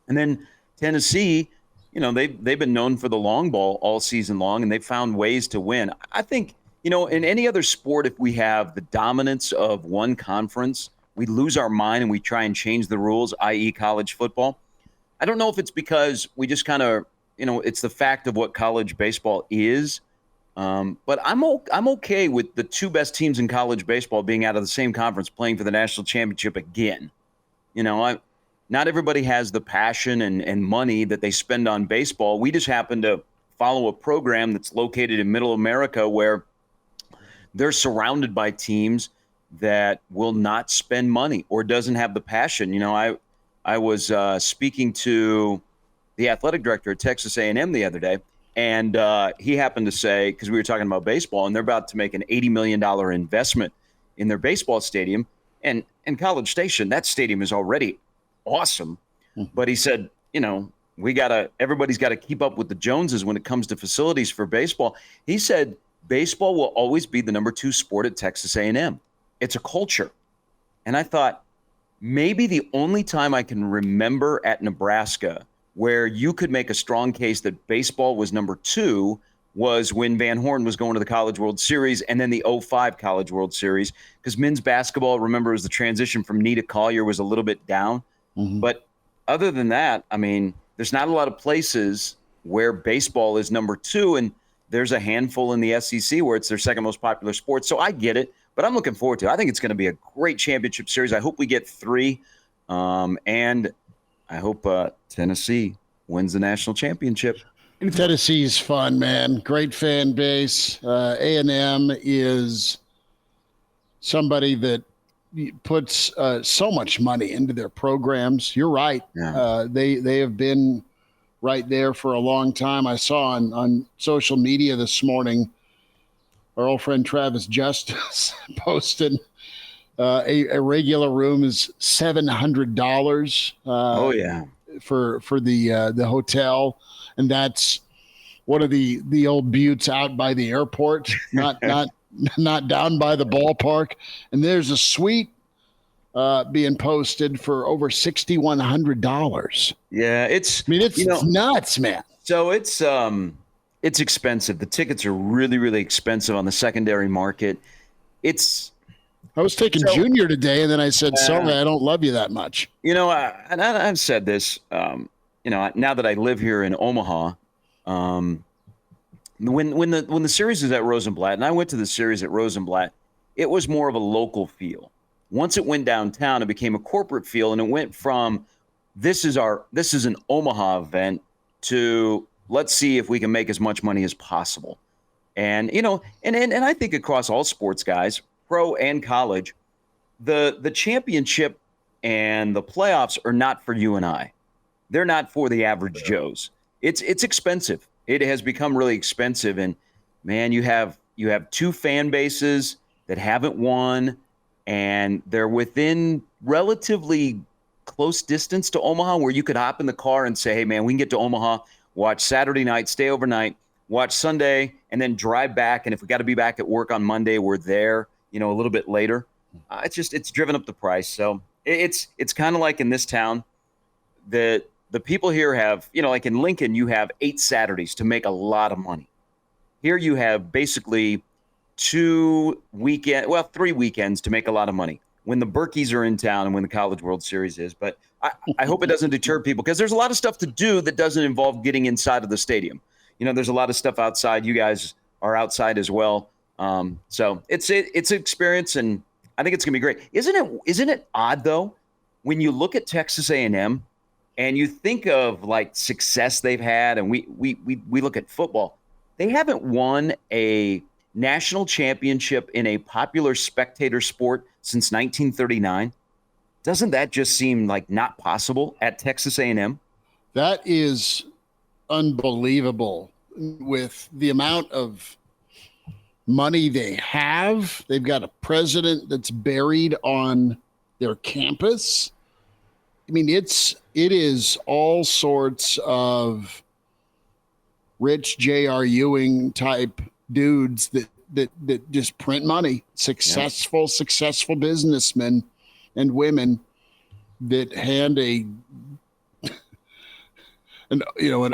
S7: And then Tennessee, they've been known for the long ball all season long, and they've found ways to win. I think, in any other sport, if we have the dominance of one conference, we lose our mind and we try and change the rules, i.e. college football. I don't know if it's because we just kind of it's the fact of what college baseball is. But I'm okay with the two best teams in college baseball being out of the same conference playing for the national championship again. Not everybody has the passion and money that they spend on baseball. We just happen to follow a program that's located in Middle America where they're surrounded by teams that will not spend money or doesn't have the passion. I was speaking to the athletic director at Texas A&M the other day, and he happened to say, because we were talking about baseball, and they're about to make an $80 million investment in their baseball stadium. And in College Station, that stadium is already awesome. But he said, everybody's got to keep up with the Joneses when it comes to facilities for baseball. He said baseball will always be the number 2 sport at Texas A&M. It's a culture. And I thought, maybe the only time I can remember at Nebraska where you could make a strong case that baseball was number 2 was when Van Horn was going to the College World Series and then the 2005 College World Series, because men's basketball, remember, was the transition from knee to Collier was a little bit down. But other than that, there's not a lot of places where baseball is number 2, and there's a handful in the SEC where it's their second most popular sport. So I get it, but I'm looking forward to it. I think it's going to be a great championship series. I hope we get 3, and I hope Tennessee wins the national championship.
S4: Tennessee's fun, man. Great fan base. A&M is somebody that puts so much money into their programs. You're right. Yeah. They have been right there for a long time. I saw on social media this morning, our old friend Travis Justice posted a regular room is $700. For the hotel, and that's one of the old buttes out by the airport, not down by the ballpark. And there's a suite being posted for over $6,100.
S7: Yeah, it's
S4: nuts, man.
S7: So it's expensive. The tickets are really, really expensive on the secondary market.
S4: I was taking Junior today, and then I said, sorry, I don't love you that much.
S7: And I've said this, now that I live here in Omaha, when the series is at Rosenblatt, and I went to the series at Rosenblatt, it was more of a local feel. Once it went downtown, it became a corporate feel, and it went from this is an Omaha event to let's see if we can make as much money as possible. And and I think across all sports, guys, pro and college, the championship and the playoffs are not for you and I. They're not for the average Joes. It's expensive. It has become really expensive. And man, you have 2 fan bases that haven't won, and they're within relatively close distance to Omaha, where you could hop in the car and say, hey man, we can get to Omaha, watch Saturday night, stay overnight, watch Sunday, and then drive back. And if we got to be back at work on Monday, we're there, a little bit later. It's driven up the price. So it's kind of like in this town that the people here have, like in Lincoln, you have 8 Saturdays to make a lot of money. Here you have basically 3 weekends to make a lot of money when the Berkeys are in town and when the College World Series is. But I hope it doesn't deter people, because there's a lot of stuff to do that doesn't involve getting inside of the stadium. There's a lot of stuff outside. You guys are outside as well. So it's an experience, and I think it's going to be great. Isn't it odd, though, when you look at Texas A&M and you think of like success they've had, and we look at football, they haven't won a national championship in a popular spectator sport since 1939. Doesn't that just seem like not possible at Texas A&M?
S4: That is unbelievable with the amount of money they have. They've got a president that's buried on their campus. It is all sorts of rich J.R. Ewing type dudes that just print money, successful businessmen and women that hand an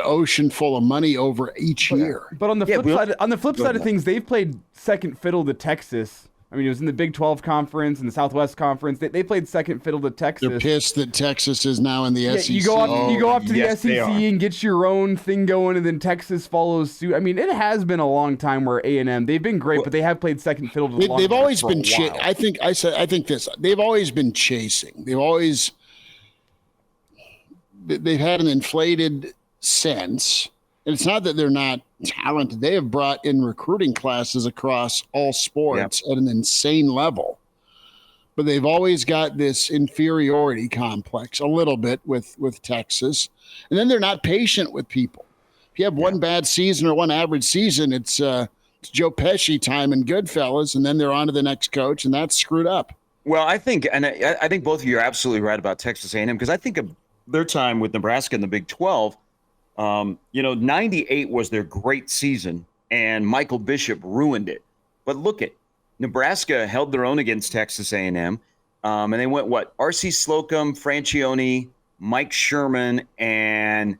S4: ocean full of money over each year.
S5: But on the flip side of things, they've played second fiddle to Texas. I mean, it was in the Big 12 Conference and the Southwest Conference. They played second fiddle to Texas.
S4: They're pissed that Texas is now in the SEC.
S5: You go up to
S8: yes,
S5: the SEC and get your own thing going, and then Texas follows suit. I mean, it has been a long time where A&M, they've been great, but they have played second fiddle to the
S4: They've always been
S5: chasing.
S4: I think this. They've always been chasing. They've had an inflated sense. And it's not that they're not talented. They have brought in recruiting classes across all sports at an insane level. But they've always got this inferiority complex a little bit with Texas. And then they're not patient with people. If you have one bad season or one average season, it's Joe Pesci time in Goodfellas, and then they're on to the next coach, and that's screwed up.
S7: Well, I think both of you are absolutely right about Texas A&M, because I think of their time with Nebraska in the Big 12. 98 was their great season, and Michael Bishop ruined it. But look at Nebraska held their own against Texas A&M, and they went R.C. Slocum, Francione, Mike Sherman, and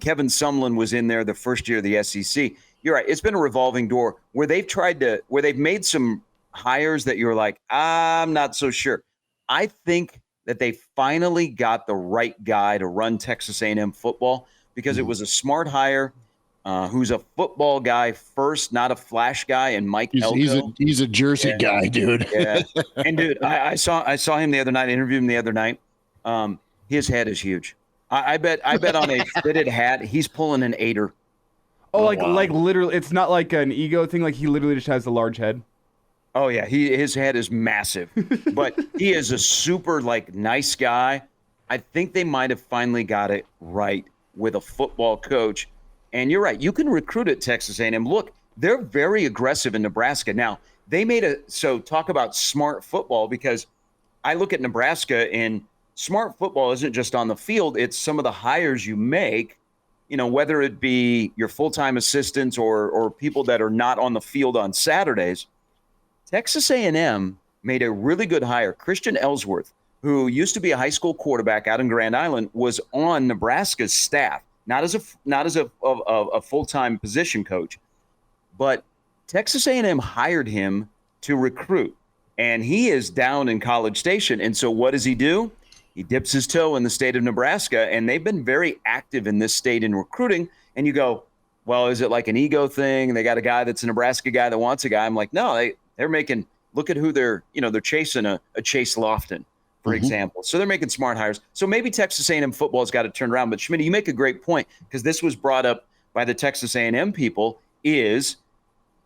S7: Kevin Sumlin was in there the first year of the SEC. You're right; it's been a revolving door where they've made some hires that you're like, I'm not so sure. I think that they finally got the right guy to run Texas A&M football, because it was a smart hire, who's a football guy first, not a flash guy, and Mike Elko.
S4: He's a Jersey guy, dude.
S7: Yeah. And, dude, I saw him the other night, interviewed him the other night. His head is huge. I bet on a fitted hat, he's pulling an 8er.
S5: Oh, like literally, it's not like an ego thing. Like he literally just has a large head.
S7: Oh, yeah. His head is massive. But he is a super, nice guy. I think they might have finally got it right with a football coach. And you're right. You can recruit at Texas A&M. Look, they're very aggressive in Nebraska. Now, they talk about smart football, because I look at Nebraska, and smart football isn't just on the field. It's some of the hires you make, whether it be your full-time assistants or people that are not on the field on Saturdays. Texas A&M made a really good hire. Christian Ellsworth, who used to be a high school quarterback out in Grand Island, was on Nebraska's staff, not as a full-time position coach, but Texas A&M hired him to recruit, and he is down in College Station. And so what does he do? He dips his toe in the state of Nebraska, and they've been very active in this state in recruiting. And you go, well, is it like an ego thing? They got a guy that's a Nebraska guy that wants a guy. I'm like, no, they're making. Look at who they're chasing a Chase Loftin, for example. So they're making smart hires. So maybe Texas A&M football has got to turn around. But Schmidt, you make a great point, because this was brought up by the Texas A&M people, is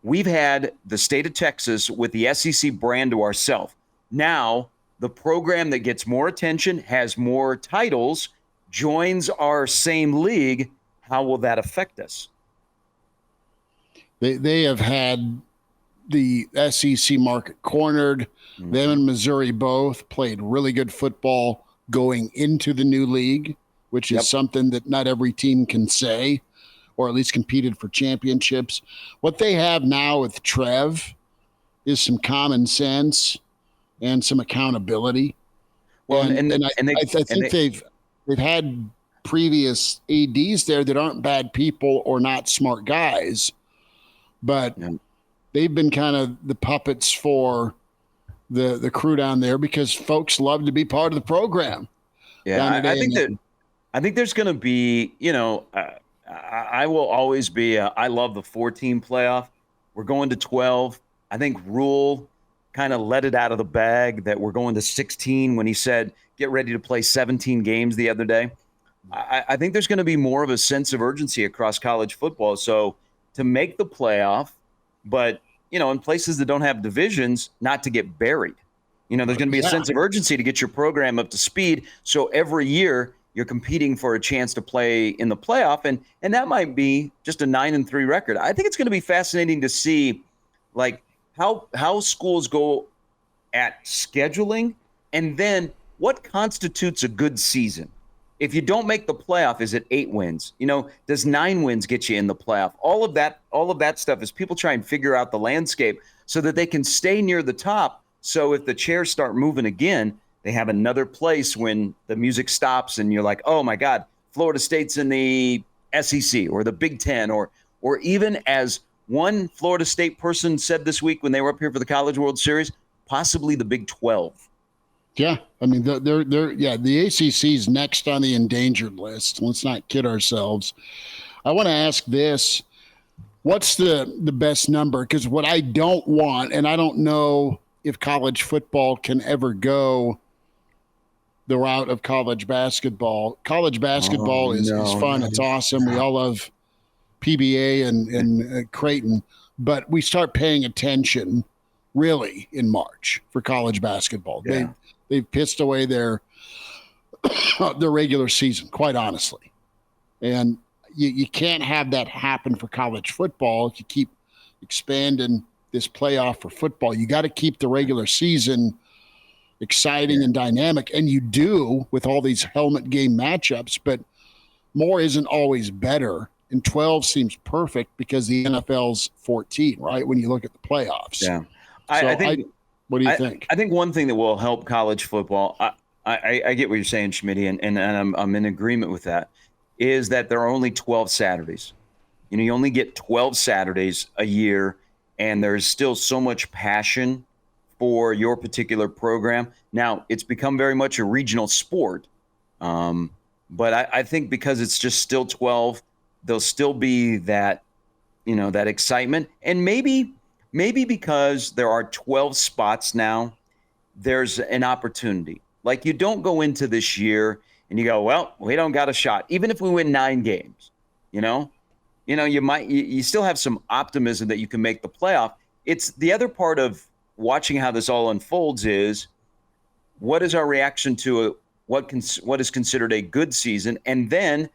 S7: we've had the state of Texas with the SEC brand to ourselves. Now the program that gets more attention, has more titles, joins our same league. How will that affect us?
S4: They have had the SEC market cornered. Them and Missouri both played really good football going into the new league, which is something that not every team can say, or at least competed for championships. What they have now with Trev is some common sense and some accountability. Well, I think they've had previous ADs there that aren't bad people or not smart guys, but they've been kind of the puppets for the crew down there, because folks love to be part of the program.
S7: Yeah, I think there's going to be, I will always be. I love the 4-team playoff. We're going to 12. I think Rule kind of let it out of the bag that we're going to 16 when he said, get ready to play 17 games the other day. I think there's going to be more of a sense of urgency across college football. So to make the playoff, but, in places that don't have divisions, not to get buried. There's going to be a sense of urgency to get your program up to speed. So every year you're competing for a chance to play in the playoff. And that might be just a 9-3 record. I think it's going to be fascinating to see how schools go at scheduling, and then what constitutes a good season. If you don't make the playoff, is it 8 wins? Does 9 wins get you in the playoff? All of that stuff is people try and figure out the landscape so that they can stay near the top. So if the chairs start moving again, they have another place when the music stops and you're like, oh my God, Florida State's in the SEC or the Big Ten, or even as one Florida State person said this week when they were up here for the College World Series, possibly the Big 12.
S4: Yeah, I mean, the ACC's next on the endangered list. Let's not kid ourselves. I want to ask this. What's the best number? Because what I don't want, and I don't know if college football can ever go the route of college basketball. College basketball is fun. It's awesome. We all love PBA and Creighton. But we start paying attention really in March for college basketball.
S7: Yeah.
S4: They've pissed away their regular season, quite honestly. And you can't have that happen for college football. If you keep expanding this playoff for football, you got to keep the regular season exciting and dynamic. And you do with all these helmet game matchups, but more isn't always better. And 12 seems perfect because the NFL's 14, right? When you look at the playoffs.
S7: Yeah.
S4: I think what do you think?
S7: I think one thing that will help college football, I get what you're saying, Schmidt, and I'm in agreement with that, is that there are only 12 Saturdays. You only get 12 Saturdays a year, and there's still so much passion for your particular program. Now, it's become very much a regional sport, but I think because it's just still 12, there'll still be that, that excitement, and maybe because there are 12 spots now, there's an opportunity. Like, you don't go into this year and you go, well, we don't got a shot. Even if we win 9 games, you still have some optimism that you can make the playoff. It's the other part of watching how this all unfolds is, what is our reaction to what is considered a good season? And then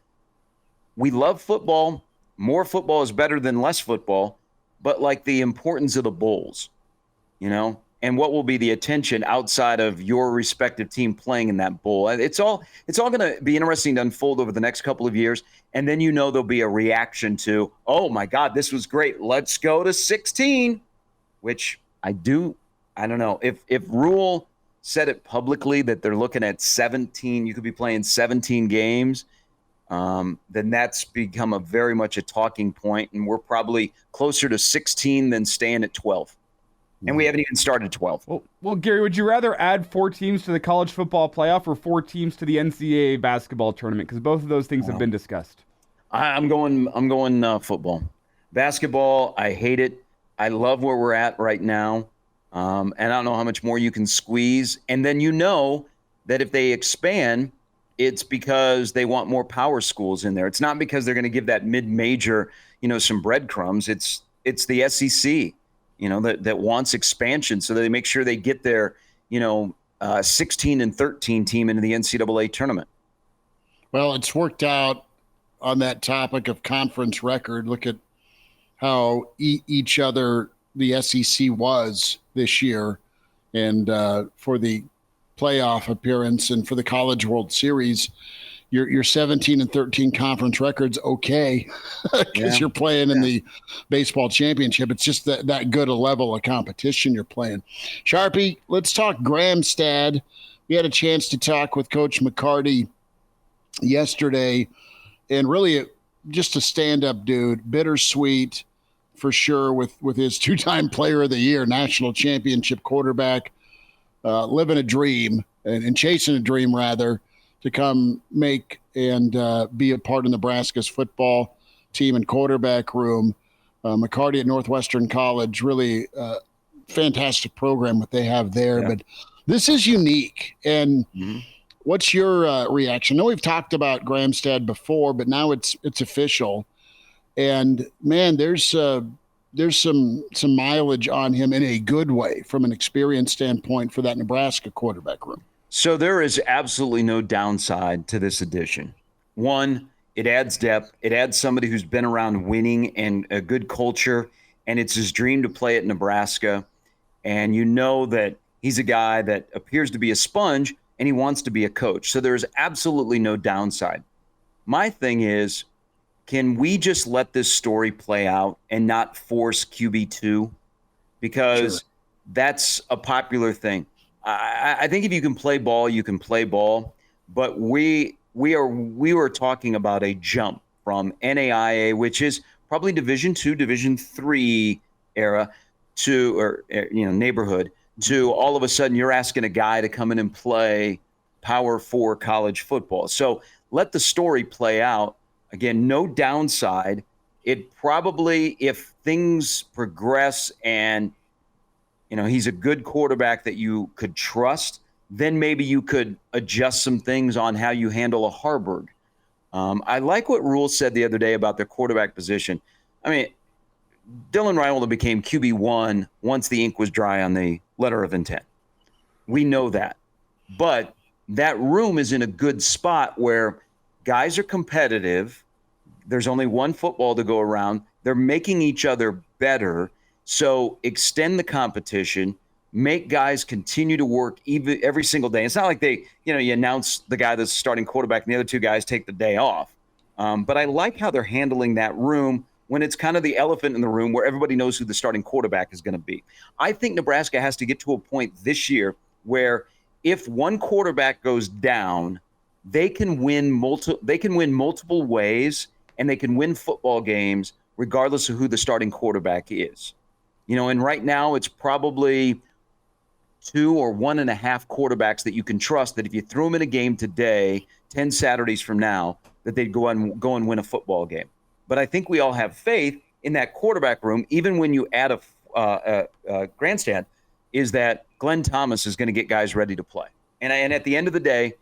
S7: we love football. More football is better than less football. But like the importance of the bowls, and what will be the attention outside of your respective team playing in that bowl. It's all going to be interesting to unfold over the next couple of years. And then, there'll be a reaction to, oh my God, this was great. Let's go to 16, which I don't know. If Rule said it publicly that they're looking at 17, you could be playing 17 games. Then that's become a very much a talking point, and we're probably closer to 16 than staying at 12. And we haven't even started 12.
S5: Well, Gary, would you rather add 4 teams to the college football playoff or 4 teams to the NCAA basketball tournament? Because both of those things have been discussed.
S7: I'm going football. Basketball, I hate it. I love where we're at right now. And I don't know how much more you can squeeze. And then that if they expand, it's because they want more power schools in there. It's not because they're going to give that mid-major, some breadcrumbs. It's the SEC, that wants expansion, so they make sure they get their, 16 and 13 team into the NCAA tournament.
S4: Well, it's worked out on that topic of conference record. Look at how each other the SEC was this year, and for the playoff appearance and for the College World Series, your 17 and 13 conference record's okay because you're playing in the baseball championship. It's just that good a level of competition you're playing. Sharpie, let's talk Gramstad. We had a chance to talk with Coach McCarty yesterday, and really just a stand-up dude, bittersweet for sure with his 2-time player of the year, national championship quarterback, living a dream and chasing a dream, rather, to come make and be a part of Nebraska's football team and quarterback room. McCarty at Northwestern College, really fantastic program what they have there. Yeah. But this is unique. And what's your reaction? I know we've talked about Gramstad before, but now it's official. And, man, there's some mileage on him in a good way from an experience standpoint for that Nebraska quarterback room.
S7: So there is absolutely no downside to this addition. One, it adds depth. It adds somebody who's been around winning and a good culture, and it's his dream to play at Nebraska. And that he's a guy that appears to be a sponge, and he wants to be a coach. So there's absolutely no downside. My thing is, can we just let this story play out and not force QB2? Because that's a popular thing. I think if you can play ball, you can play ball. But we were talking about a jump from NAIA, which is probably Division II, Division III era neighborhood, to all of a sudden you're asking a guy to come in and play Power 4 college football. So let the story play out. Again, no downside. It probably, if things progress and, he's a good quarterback that you could trust, then maybe you could adjust some things on how you handle a Harburg. I like what Rule said the other day about their quarterback position. I mean, Dylan Raiola became QB1 once the ink was dry on the letter of intent. We know that. But that room is in a good spot where guys are competitive. There's only one football to go around. They're making each other better. So extend the competition, make guys continue to work every single day. It's not like you announce the guy that's starting quarterback and the other two guys take the day off. But I like how they're handling that room when it's kind of the elephant in the room where everybody knows who the starting quarterback is going to be. I think Nebraska has to get to a point this year where if one quarterback goes down, they can win multiple ways, and they can win football games regardless of who the starting quarterback is. And right now it's probably 2 or 1.5 quarterbacks that you can trust that if you threw them in a game today, 10 Saturdays from now, that they'd go and win a football game. But I think we all have faith in that quarterback room, even when you add a Gramstad, is that Glenn Thomas is going to get guys ready to play. And at the end of the day,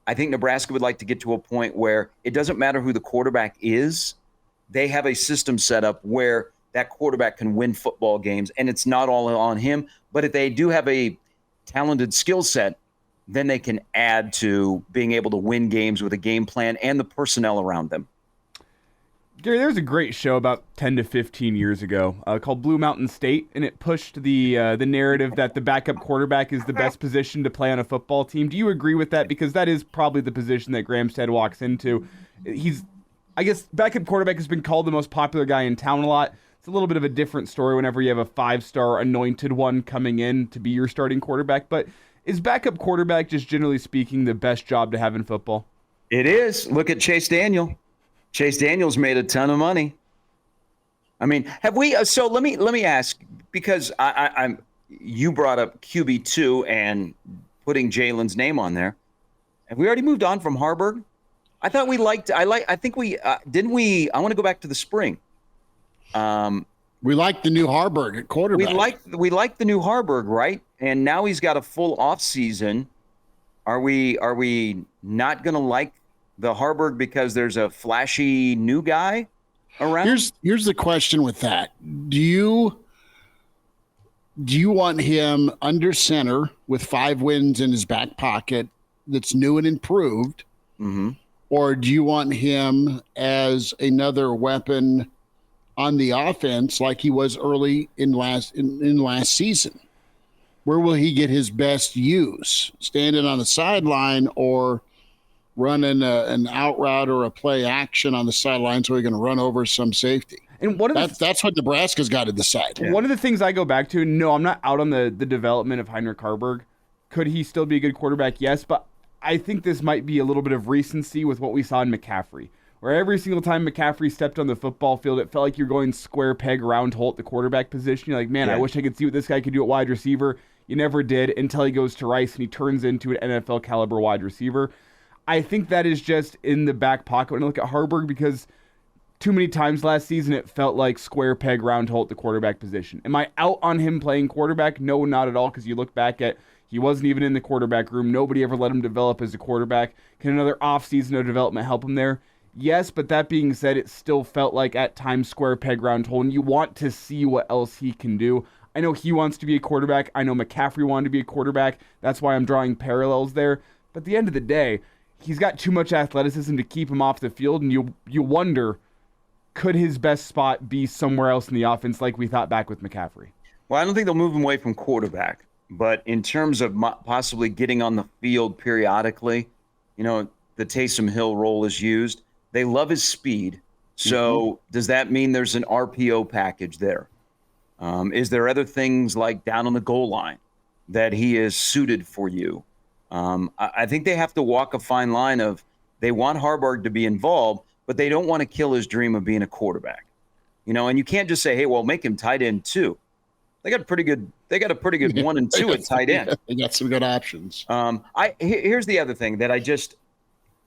S7: I think Nebraska would like to get to a point where it doesn't matter who the quarterback is. They have a system set up where that quarterback can win football games, and it's not all on him. But if they do have a talented skill set, then they can add to being able to win games with a game plan and the personnel around them.
S5: Gary, there was a great show about 10 to 15 years ago called Blue Mountain State, and it pushed the narrative that the backup quarterback is the best position to play on a football team. Do you agree with that? Because that is probably the position that Gramstad walks into. Backup quarterback has been called the most popular guy in town a lot. It's a little bit of a different story whenever you have a 5-star anointed one coming in to be your starting quarterback. But is backup quarterback, just generally speaking, the best job to have in football?
S7: It is. Look at Chase Daniel. Chase Daniel's made a ton of money. I mean, have we? So let me ask, because you brought up QB2 and putting Jalyn's name on there. Have we already moved on from Harburg? I thought we liked. I think we didn't we. I want to go back to the spring.
S4: We like the new Harburg at quarterback.
S7: We like the new Harburg, right? And now he's got a full off season. Are we not going to like the Harburg because there's a flashy new guy around?
S4: Here's the question with that. Do you want him under center with 5 wins in his back pocket that's new and improved?
S7: Mm-hmm.
S4: Or do you want him as another weapon on the offense like he was early in last season? Where will he get his best use? Standing on the sideline or running an out route or a play action on the sideline so he can run over some safety?
S5: And
S4: that's what Nebraska's got to decide.
S5: Yeah. One of the things I go back to, no, I'm not out on the development of Heinrich Harburg. Could he still be a good quarterback? Yes, but I think this might be a little bit of recency with what we saw in McCaffrey, where every single time McCaffrey stepped on the football field, it felt like you're going square peg, round hole at the quarterback position. You're like, man, I wish I could see what this guy could do at wide receiver. You never did until he goes to Rice and he turns into an NFL caliber wide receiver. I think that is just in the back pocket when I look at Harburg, because too many times last season it felt like square peg, round hole at the quarterback position. Am I out on him playing quarterback? No, not at all, because you look back at he wasn't even in the quarterback room. Nobody ever let him develop as a quarterback. Can another offseason of development help him there? Yes, but that being said, it still felt like at times square peg, round hole, and you want to see what else he can do. I know he wants to be a quarterback. I know McCaffrey wanted to be a quarterback. That's why I'm drawing parallels there. But at the end of the day, he's got too much athleticism to keep him off the field, and you wonder, could his best spot be somewhere else in the offense like we thought back with McCaffrey?
S7: Well, I don't think they'll move him away from quarterback. But in terms of possibly getting on the field periodically, the Taysom Hill role is used. They love his speed. So does that mean there's an RPO package there? Is there other things like down on the goal line that he is suited for you? I think they have to walk a fine line of they want Harburg to be involved, but they don't want to kill his dream of being a quarterback. And you can't just say, hey, well, make him tight end too. They got a pretty good 1 and 2 at tight end.
S4: They got some good options.
S7: Here's the other thing that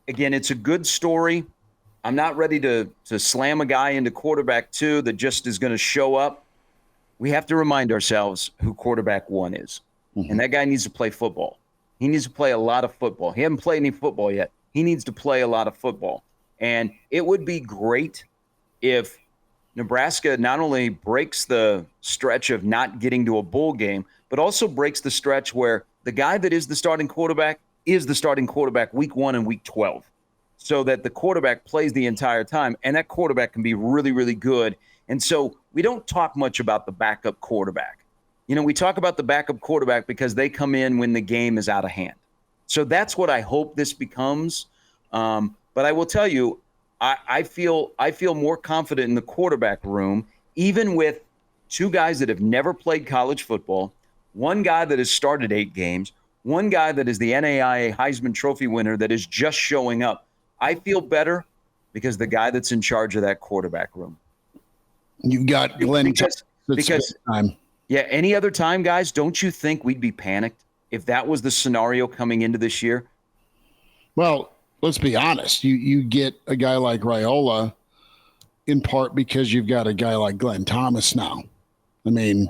S7: again, it's a good story. I'm not ready to slam a guy into quarterback 2 that just is going to show up. We have to remind ourselves who quarterback 1 is. Mm-hmm. And that guy needs to play football. He needs to play a lot of football. He hasn't played any football yet. He needs to play a lot of football. And it would be great if Nebraska not only breaks the stretch of not getting to a bowl game, but also breaks the stretch where the guy that is the starting quarterback is the starting quarterback week 1 and week 12, so that the quarterback plays the entire time, and that quarterback can be really, really good. And so we don't talk much about the backup quarterback. We talk about the backup quarterback because they come in when the game is out of hand. So that's what I hope this becomes. But I will tell you, I feel more confident in the quarterback room, even with 2 guys that have never played college football, 1 guy that has started 8 games, 1 guy that is the NAIA Heisman Trophy winner that is just showing up. I feel better because the guy that's in charge of that quarterback room.
S4: You've got Glenn.
S7: Because any other time, guys, don't you think we'd be panicked if that was the scenario coming into this year?
S4: Well, let's be honest. You get a guy like Raiola in part because you've got a guy like Glenn Thomas now. I mean,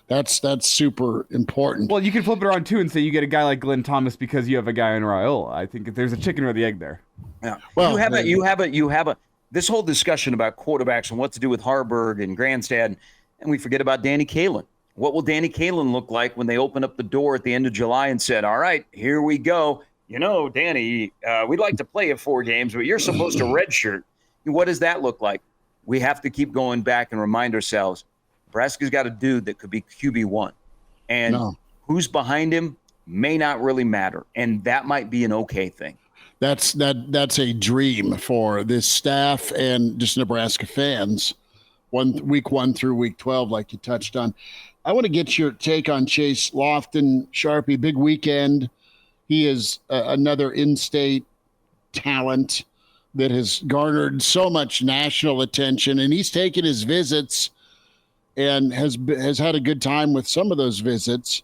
S4: that's super important.
S5: Well, you can flip it around too and say you get a guy like Glenn Thomas because you have a guy in Raiola. I think there's a chicken or the egg there.
S7: Yeah. Well, you have a this whole discussion about quarterbacks and what to do with Harburg and Gramstad, and we forget about Danny Kaelin. What will Danny Kaelin look like when they open up the door at the end of July and said, all right, here we go. Danny, we'd like to play you 4 games, but you're supposed to redshirt. What does that look like? We have to keep going back and remind ourselves, Nebraska's got a dude that could be QB1. And who's behind him may not really matter. And that might be an okay thing.
S4: That's a dream for this staff and just Nebraska fans. Week 1 through week 12, like you touched on. I want to get your take on Chase Loftin. Sharpie, big weekend. He is another in-state talent that has garnered so much national attention, and he's taken his visits and has had a good time with some of those visits.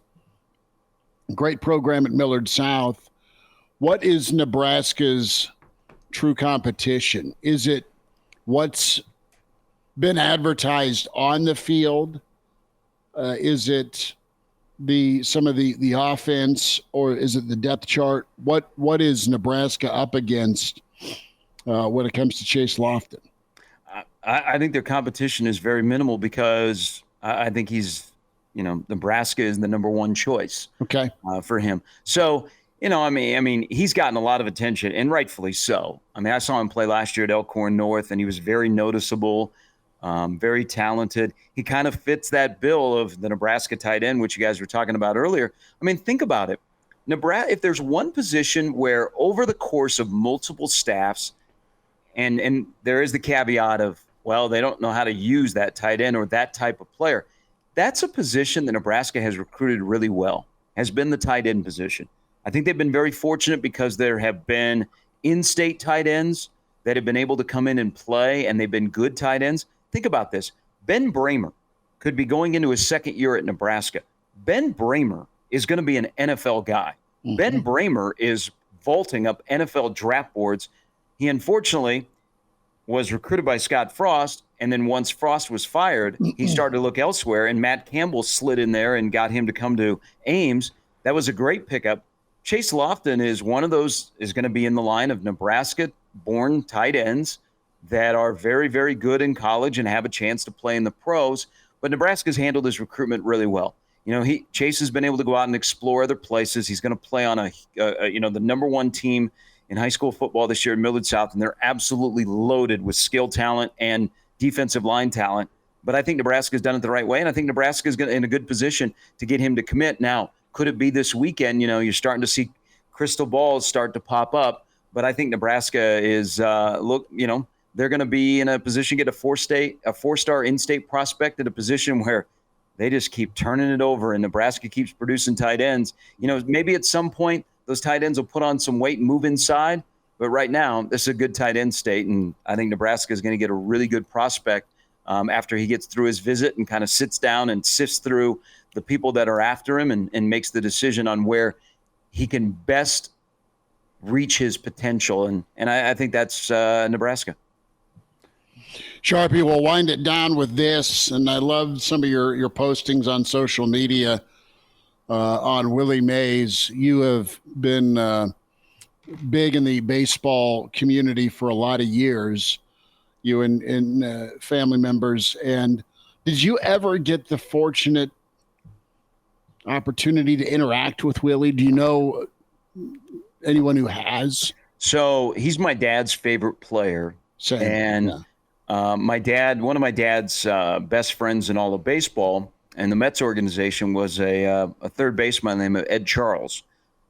S4: Great program at Millard South. What is Nebraska's true competition? Is it what's been advertised on the field? Is it some of the offense, or is it the depth chart? What is Nebraska up against when it comes to Chase Loftin?
S7: I think their competition is very minimal because I think Nebraska is the number 1 choice.
S4: Okay.
S7: For him. So, he's gotten a lot of attention, and rightfully so. I saw him play last year at Elkhorn North, and he was very noticeable, very talented. He kind of fits that bill of the Nebraska tight end, which you guys were talking about earlier. Think about it. Nebraska, if there's one position where over the course of multiple staffs, and there is the caveat of, well, they don't know how to use that tight end or that type of player. That's a position that Nebraska has recruited really well, has been the tight end position. I think they've been very fortunate because there have been in-state tight ends that have been able to come in and play, and they've been good tight ends. Think about this. Ben Bramer could be going into his 2nd year at Nebraska. Ben Bramer is going to be an NFL guy. Mm-hmm. Ben Bramer is vaulting up NFL draft boards. He unfortunately was recruited by Scott Frost, and then once Frost was fired, he started to look elsewhere, and Matt Campbell slid in there and got him to come to Ames. That was a great pickup. Chase Loftin is one of those, is going to be in the line of Nebraska-born tight ends that are very, very good in college and have a chance to play in the pros. But Nebraska's handled his recruitment really well. Chase has been able to go out and explore other places. He's going to play on the number 1 team in high school football this year at Millard South, and they're absolutely loaded with skill talent and defensive line talent. But I think Nebraska's done it the right way, and I think Nebraska's in a good position to get him to commit. Now, could it be this weekend? You're starting to see crystal balls start to pop up, but I think Nebraska is they're going to be in a position to get a 4-star in-state prospect at a position where they just keep turning it over, and Nebraska keeps producing tight ends. Maybe at some point those tight ends will put on some weight and move inside, but right now this is a good tight end state, and I think Nebraska is going to get a really good prospect after he gets through his visit and kind of sits down and sifts through the people that are after him and makes the decision on where he can best reach his potential. And I think that's Nebraska.
S4: Sharpie, we'll wind it down with this, and I love some of your postings on social media on Willie Mays. You have been big in the baseball community for a lot of years, you and family members. And did you ever get the fortunate opportunity to interact with Willie? Do you know anyone who has?
S7: So he's my dad's favorite player.
S4: Same.
S7: And one of my dad's best friends in all of baseball and the Mets organization was a third baseman named Ed Charles,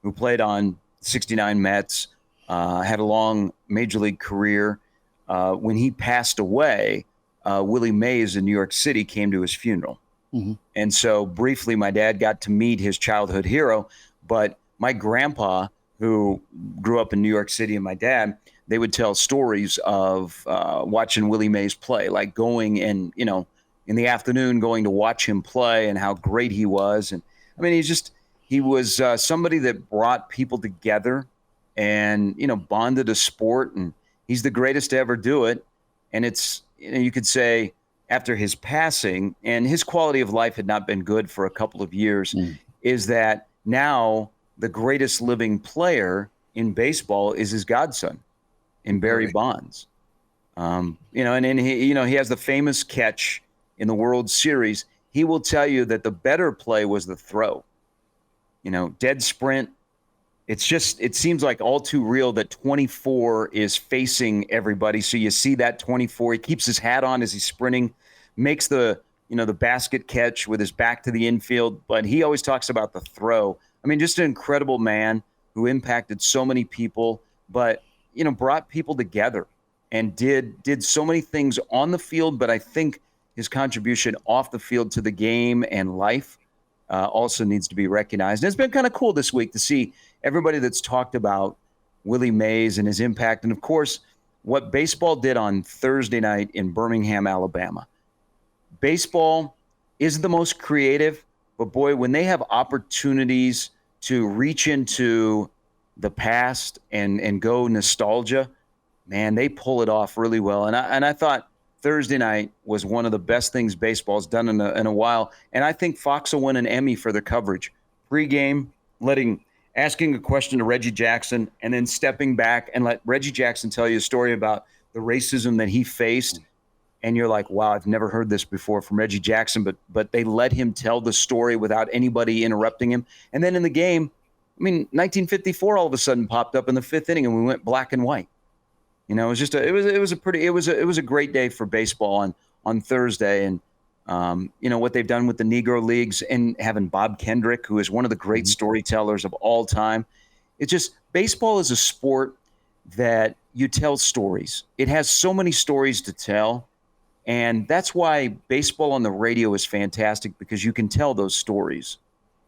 S7: who played on 69 Mets, had a long major league career. When he passed away, Willie Mays in New York City came to his funeral. Mm-hmm. And so briefly, my dad got to meet his childhood hero, but my grandpa, who grew up in New York City, and my dad, they would tell stories of watching Willie Mays play, like going and, in the afternoon going to watch him play and how great he was. And I mean, he was somebody that brought people together and, bonded a sport, and he's the greatest to ever do it. And it's, you could say after his passing, and his quality of life had not been good for a couple of years, is that now the greatest living player in baseball is his godson in Barry Bonds. And he has the famous catch in the World Series. He will tell you that the better play was the throw. Dead sprint. It seems like all too real that 24 is facing everybody. So you see that 24, he keeps his hat on as he's sprinting, makes the basket catch with his back to the infield. But he always talks about the throw. I mean, just an incredible man who impacted so many people, but, brought people together and did so many things on the field. But I think his contribution off the field to the game and life also needs to be recognized. And it's been kind of cool this week to see everybody that's talked about Willie Mays and his impact. And, of course, what baseball did on Thursday night in Birmingham, Alabama. Baseball isn't the most creative, but, boy, when they have opportunities to reach into the past and go nostalgia, man, they pull it off really well. And I thought Thursday night was one of the best things baseball's done in a while. And I think Fox will win an Emmy for their coverage. Pre-game, asking a question to Reggie Jackson and then stepping back and let Reggie Jackson tell you a story about the racism that he faced. And you're like, wow, I've never heard this before from Reggie Jackson, but they let him tell the story without anybody interrupting him. And then in the game, 1954 all of a sudden popped up in the fifth inning and we went black and white. It was just it was a great day for baseball on Thursday. And what they've done with the Negro Leagues and having Bob Kendrick, who is one of the great storytellers of all time. It's just, baseball is a sport that you tell stories. It has so many stories to tell. And that's why baseball on the radio is fantastic, because you can tell those stories.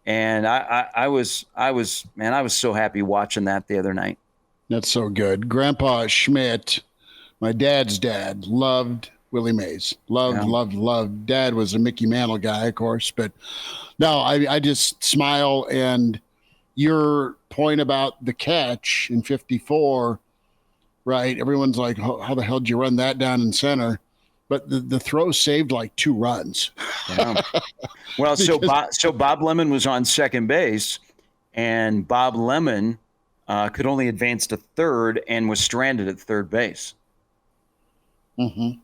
S7: And I was so happy watching that the other night.
S4: That's so good. Grandpa Schmidt, my dad's dad, loved Willie Mays. Loved. Dad was a Mickey Mantle guy, of course. But no, I just smile. And your point about the catch in 54, right? Everyone's like, how the hell did you run that down in center? But the throw saved like 2 runs.
S7: Yeah. Well, so Bob Lemon was on second base, and Bob Lemon could only advance to third and was stranded at third base.
S4: Mm-hmm.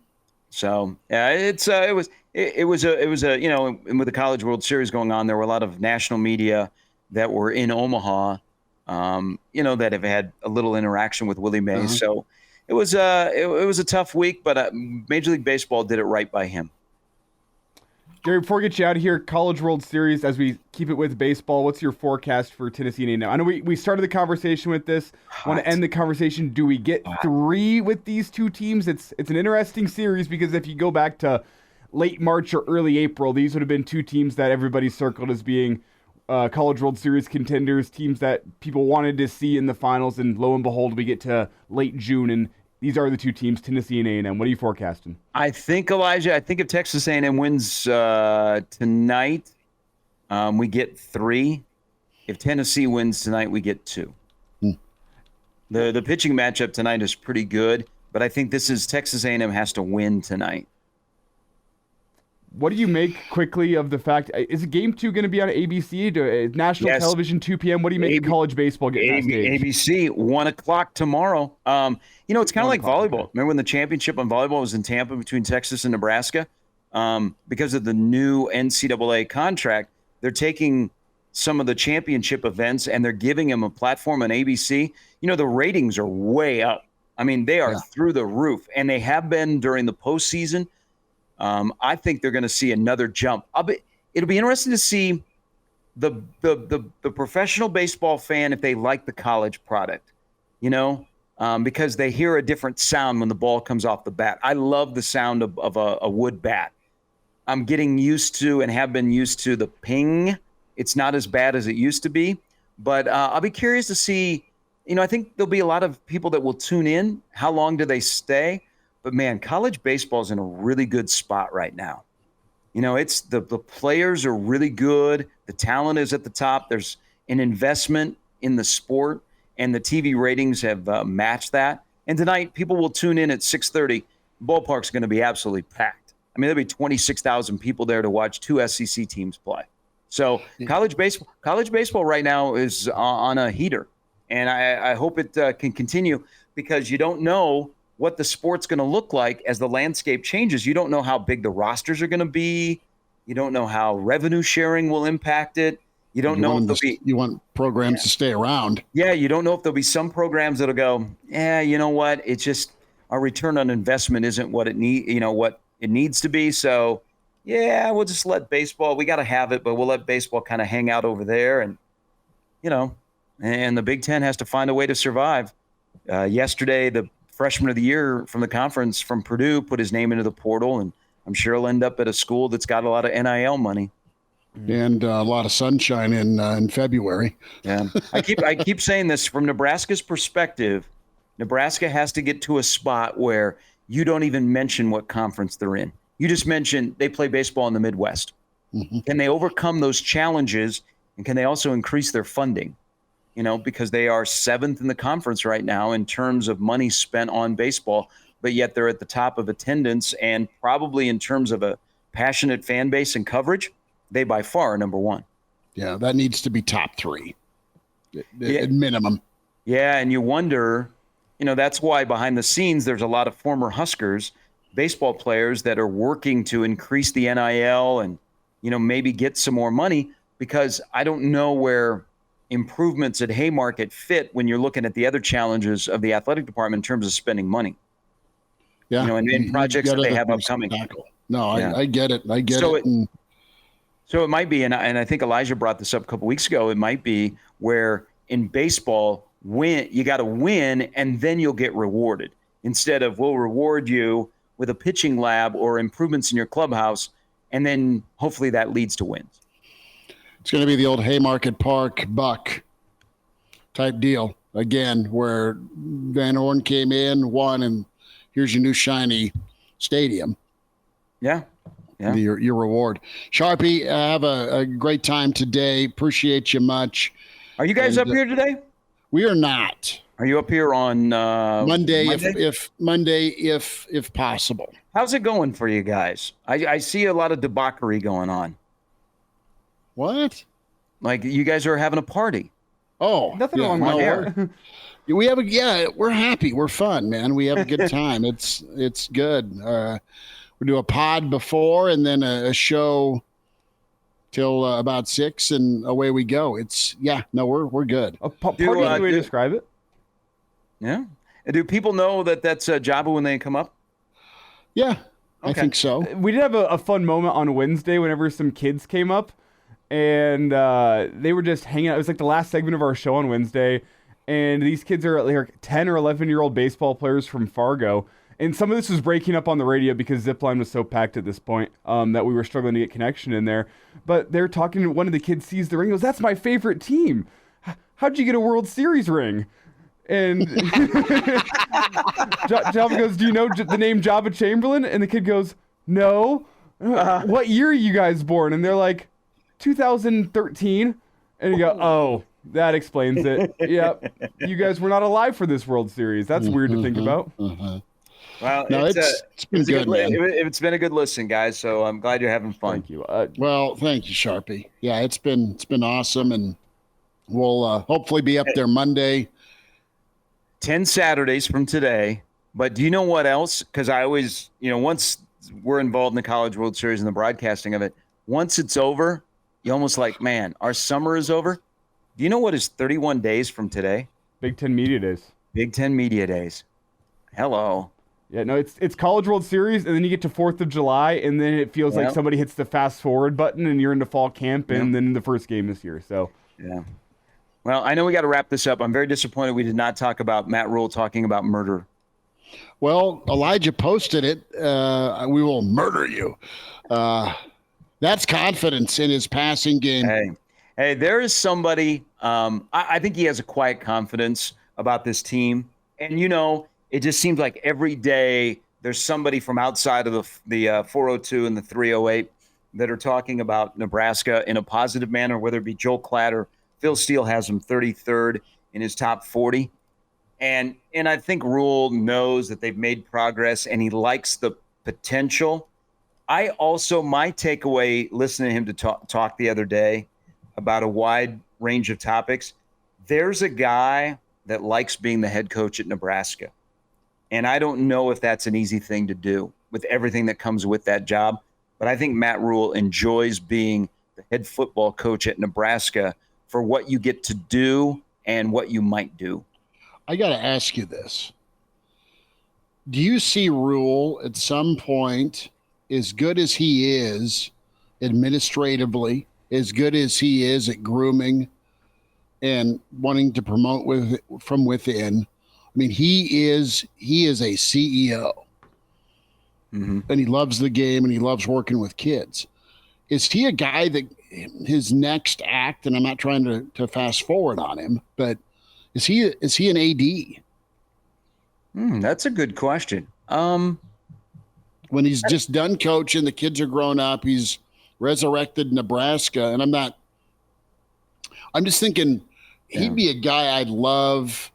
S7: So yeah, it was and with the College World Series going on, there were a lot of national media that were in Omaha, that have had a little interaction with Willie Mays. Uh-huh. So it was a tough week, but Major League Baseball did it right by him.
S5: Gary, before we get you out of here, College World Series, as we keep it with baseball, what's your forecast for Tennessee now? I know we started the conversation with this. Want to end the conversation. Do we get 3 with these 2 teams? It's an interesting series, because if you go back to late March or early April, these would have been 2 teams that everybody circled as being College World Series contenders, teams that people wanted to see in the finals, and lo and behold, we get to late June and these are the two teams, Tennessee and A&M. What are you forecasting?
S7: I think, Elijah, if Texas A&M wins tonight, we get 3. If Tennessee wins tonight, we get 2. The pitching matchup tonight is pretty good, but I think Texas A&M has to win tonight.
S5: What do you make quickly of the fact, is Game 2 going to be on ABC, national television, 2 p.m.? What do you make of college baseball getting that stage?
S7: ABC, 1 o'clock tomorrow. It's kind of like volleyball. Remember when the championship on volleyball was in Tampa between Texas and Nebraska? Because of the new NCAA contract, they're taking some of the championship events and they're giving them a platform on ABC. The ratings are way up. I mean, they are through the roof, and they have been during the postseason. I think they're going to see another jump. It'll be interesting to see the professional baseball fan if they like the college product, because they hear a different sound when the ball comes off the bat. I love the sound of a wood bat. I'm getting used to and have been used to the ping. It's not as bad as it used to be, but I'll be curious to see. I think there'll be a lot of people that will tune in. How long do they stay? But, man, college baseball is in a really good spot right now. It's the players are really good. The talent is at the top. There's an investment in the sport, and the TV ratings have matched that. And tonight, people will tune in at 6:30. Ballpark's going to be absolutely packed. I mean, there'll be 26,000 people there to watch 2 SEC teams play. So college baseball right now is on a heater, and I hope it can continue, because you don't know what the sport's going to look like as the landscape changes. You don't know how big the rosters are going to be. You don't know how revenue sharing will impact it. You want programs to stay around. Yeah, you don't know if there'll be some programs that'll go, you know what? It's just our return on investment isn't what it needs to be. So, we'll just let baseball. We got to have it, but we'll let baseball kind of hang out over there, and and the Big Ten has to find a way to survive. Yesterday, the freshman of the year from the conference from Purdue put his name into the portal, and I'm sure he'll end up at a school that's got a lot of NIL money
S4: and a lot of sunshine in February.
S7: Yeah, I keep saying this from Nebraska's perspective. Nebraska has to get to a spot where you don't even mention what conference they're in. You just mention they play baseball in the Midwest. Mm-hmm. Can they overcome those challenges, and can they also increase their funding? Because they are 7th in the conference right now in terms of money spent on baseball, but yet they're at the top of attendance, and probably in terms of a passionate fan base and coverage, they by far are number 1.
S4: Yeah, that needs to be top 3 at minimum.
S7: Yeah, and you wonder, that's why behind the scenes there's a lot of former Huskers baseball players that are working to increase the NIL and, maybe get some more money, because I don't know where improvements at Haymarket fit when you're looking at the other challenges of the athletic department in terms of spending money. Yeah. And projects that they have upcoming.
S4: No, I get it. I get it.
S7: So it might be, and I think Elijah brought this up a couple weeks ago, it might be where in baseball, you got to win and then you'll get rewarded, instead of we'll reward you with a pitching lab or improvements in your clubhouse, and then hopefully that leads to wins.
S4: It's going to be the old Haymarket Park Buck type deal again, where Van Horn came in, won, and here's your new shiny stadium.
S7: Yeah.
S4: Your reward. Sharpie, have a great time today. Appreciate you much.
S7: Are you guys up here today?
S4: We are not.
S7: Are you up here on
S4: Monday? If possible.
S7: How's it going for you guys? I see a lot of debauchery going on.
S4: What?
S7: Like you guys are having a party?
S5: Oh, nothing wrong with
S4: there. We're happy. We're fun, man. We have a good time. It's good. We do a pod before and then a show till about 6, and away we go. We're good.
S5: A party is the way to describe it.
S7: Yeah. Do people know that that's Java when they come up?
S4: Yeah,
S7: okay.
S4: I think so.
S5: We did have a fun moment on Wednesday whenever some kids came up, and they were just hanging out. It was like the last segment of our show on Wednesday, and these kids are like 10 or 11-year-old baseball players from Fargo. And some of this was breaking up on the radio because Zipline was so packed at this point that we were struggling to get connection in there. But they're talking, one of the kids sees the ring and goes, "That's my favorite team. How'd you get a World Series ring?" And Java goes, do you know the name Java Chamberlain? And the kid goes, no. What year are you guys born? And they're like, 2013. And you go, oh, that explains it. Yep. You guys were not alive for this World Series. That's weird to think about.
S7: Well,
S4: No, it's been good, man.
S7: It's been a good listen, guys. So I'm glad you're having fun.
S5: Thank you.
S4: Well, thank you, Sharpie. Yeah, it's been awesome, and we'll hopefully be up there Monday.
S7: 10 Saturdays from today. But do you know what else? Because I always, once we're involved in the College World Series and the broadcasting of it, once it's over, you almost like, man, our summer is over. Do you know what is 31 days from today?
S5: Big Ten Media Days.
S7: Big Ten Media Days. Hello.
S5: Yeah, no, it's College World Series, and then you get to 4th of July, and then it feels like somebody hits the fast forward button, and you're into fall camp, and then the first game this year. So
S7: yeah. Well, I know we got to wrap this up. I'm very disappointed we did not talk about Matt Rule talking about murder.
S4: Well, Elijah posted it. We will murder you. That's confidence in his passing game.
S7: Hey, there is somebody. I think he has a quiet confidence about this team, and it just seems like every day there's somebody from outside of the 402 and the 308 that are talking about Nebraska in a positive manner, whether it be Joel Klatt or Phil Steele has him 33rd in his top 40. And I think Rule knows that they've made progress, and he likes the potential. My takeaway listening to him to talk the other day about a wide range of topics, there's a guy that likes being the head coach at Nebraska. And I don't know if that's an easy thing to do with everything that comes with that job. But I think Matt Rule enjoys being the head football coach at Nebraska for what you get to do and what you might do.
S4: I got to ask you this. Do you see Rule at some point, as good as he is administratively, as good as he is at grooming and wanting to promote from within? I mean, he is a CEO, and he loves the game and he loves working with kids. Is he a guy that his next act, and I'm not trying to fast forward on him, but is he an AD?
S7: That's a good question.
S4: When he's just done coaching, the kids are grown up, he's resurrected Nebraska, and I'm just thinking he'd be a guy I'd love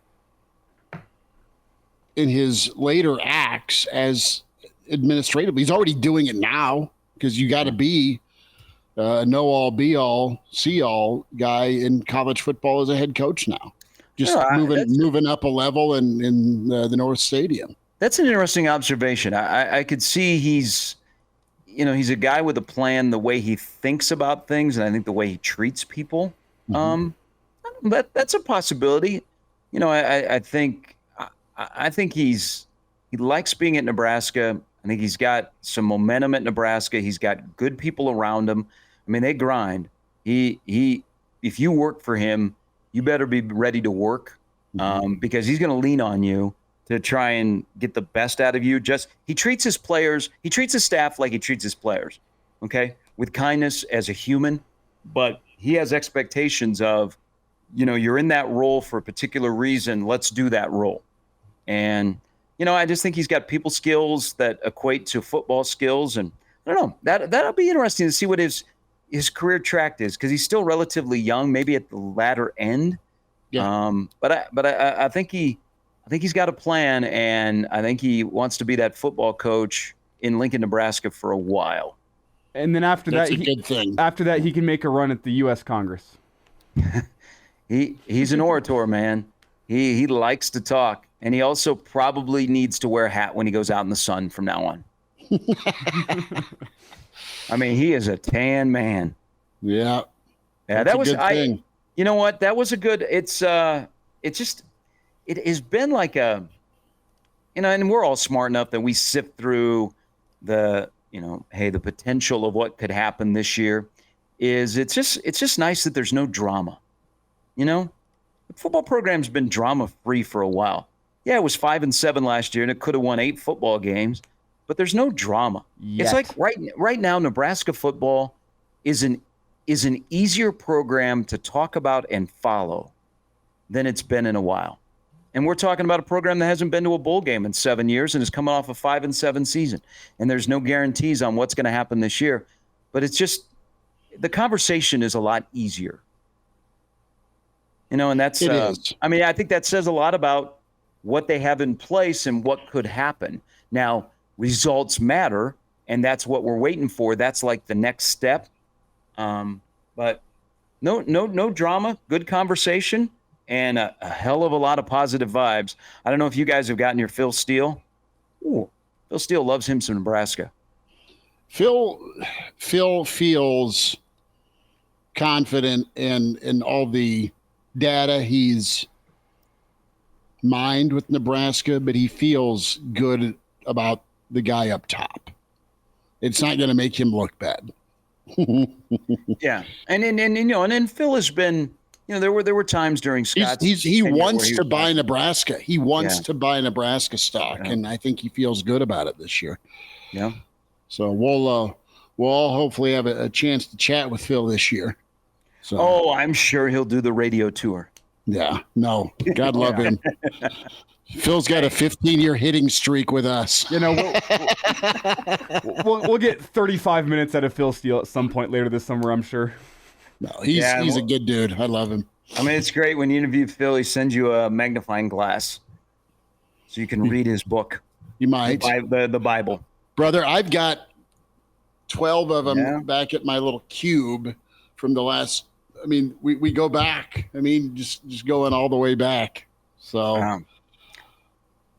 S4: in his later acts as administrative. He's already doing it now because you got to be know all, be all, see all guy in college football as a head coach now. Just moving up a level in the North Stadium.
S7: That's an interesting observation. I could see he's a guy with a plan, the way he thinks about things, and I think the way he treats people. That's a possibility. I think he likes being at Nebraska. I think he's got some momentum at Nebraska. He's got good people around him. I mean, they grind. If you work for him, you better be ready to work because he's going to lean on you to try and get the best out of you. He treats his staff like he treats his players, okay, with kindness as a human, but he has expectations of, you're in that role for a particular reason. Let's do that role. And, I just think he's got people skills that equate to football skills. And I don't know, that'll be interesting to see what his career track is, because he's still relatively young, maybe at the latter end. Yeah. But I think he's got a plan, and I think he wants to be that football coach in Lincoln, Nebraska for a while.
S5: And then after
S4: That's a good thing.
S5: After that, he can make a run at the U.S. Congress.
S7: He's an orator, man. He likes to talk, and he also probably needs to wear a hat when he goes out in the sun from now on. I mean, he is a tan man.
S4: Yeah.
S7: Yeah, that was thing. You know what? That was a good. It has been like a, and we're all smart enough that we sift through the potential of what could happen this year. It's just nice that there's no drama. The football program's been drama-free for a while. Yeah, it was 5-7 last year, and it could have won 8 football games, but there's no drama.
S5: Yet.
S7: It's like right now, Nebraska football is an easier program to talk about and follow than it's been in a while. And we're talking about a program that hasn't been to a bowl game in 7 years and is coming off a 5-7 season. And there's no guarantees on what's going to happen this year. But it's just the conversation is a lot easier. And that's
S4: it is.
S7: I mean, I think that says a lot about what they have in place and what could happen. Now, results matter, and that's what we're waiting for. That's like the next step. But no drama, good conversation, and a hell of a lot of positive vibes. I don't know if you guys have gotten your Phil Steele. Ooh, Phil Steele loves him some Nebraska.
S4: Phil feels confident in all the data he's mined with Nebraska, but he feels good about the guy up top. It's not going to make him look bad.
S7: Yeah, and then Phil has been, there were times during Scott's
S4: he wants to buy Nebraska. He wants to buy Nebraska stock,
S7: Yeah.
S4: and I think he feels good about it this year.
S7: Yeah.
S4: So we'll all hopefully have a chance to chat with Phil this year. So
S7: Oh, I'm sure he'll do the radio tour.
S4: yeah, no, God love him. Phil's got a 15-year hitting streak with us.
S5: We'll get 35 minutes out of Phil Steele at some point later this summer, I'm sure.
S4: No, he's a good dude. I love him.
S7: I mean, it's great when you interview Phil, he sends you a magnifying glass so you can read his book.
S4: You might.
S7: The Bible.
S4: Brother, I've got 12 of them back at my little cube from the last. I mean, we go back. I mean, just going all the way back. So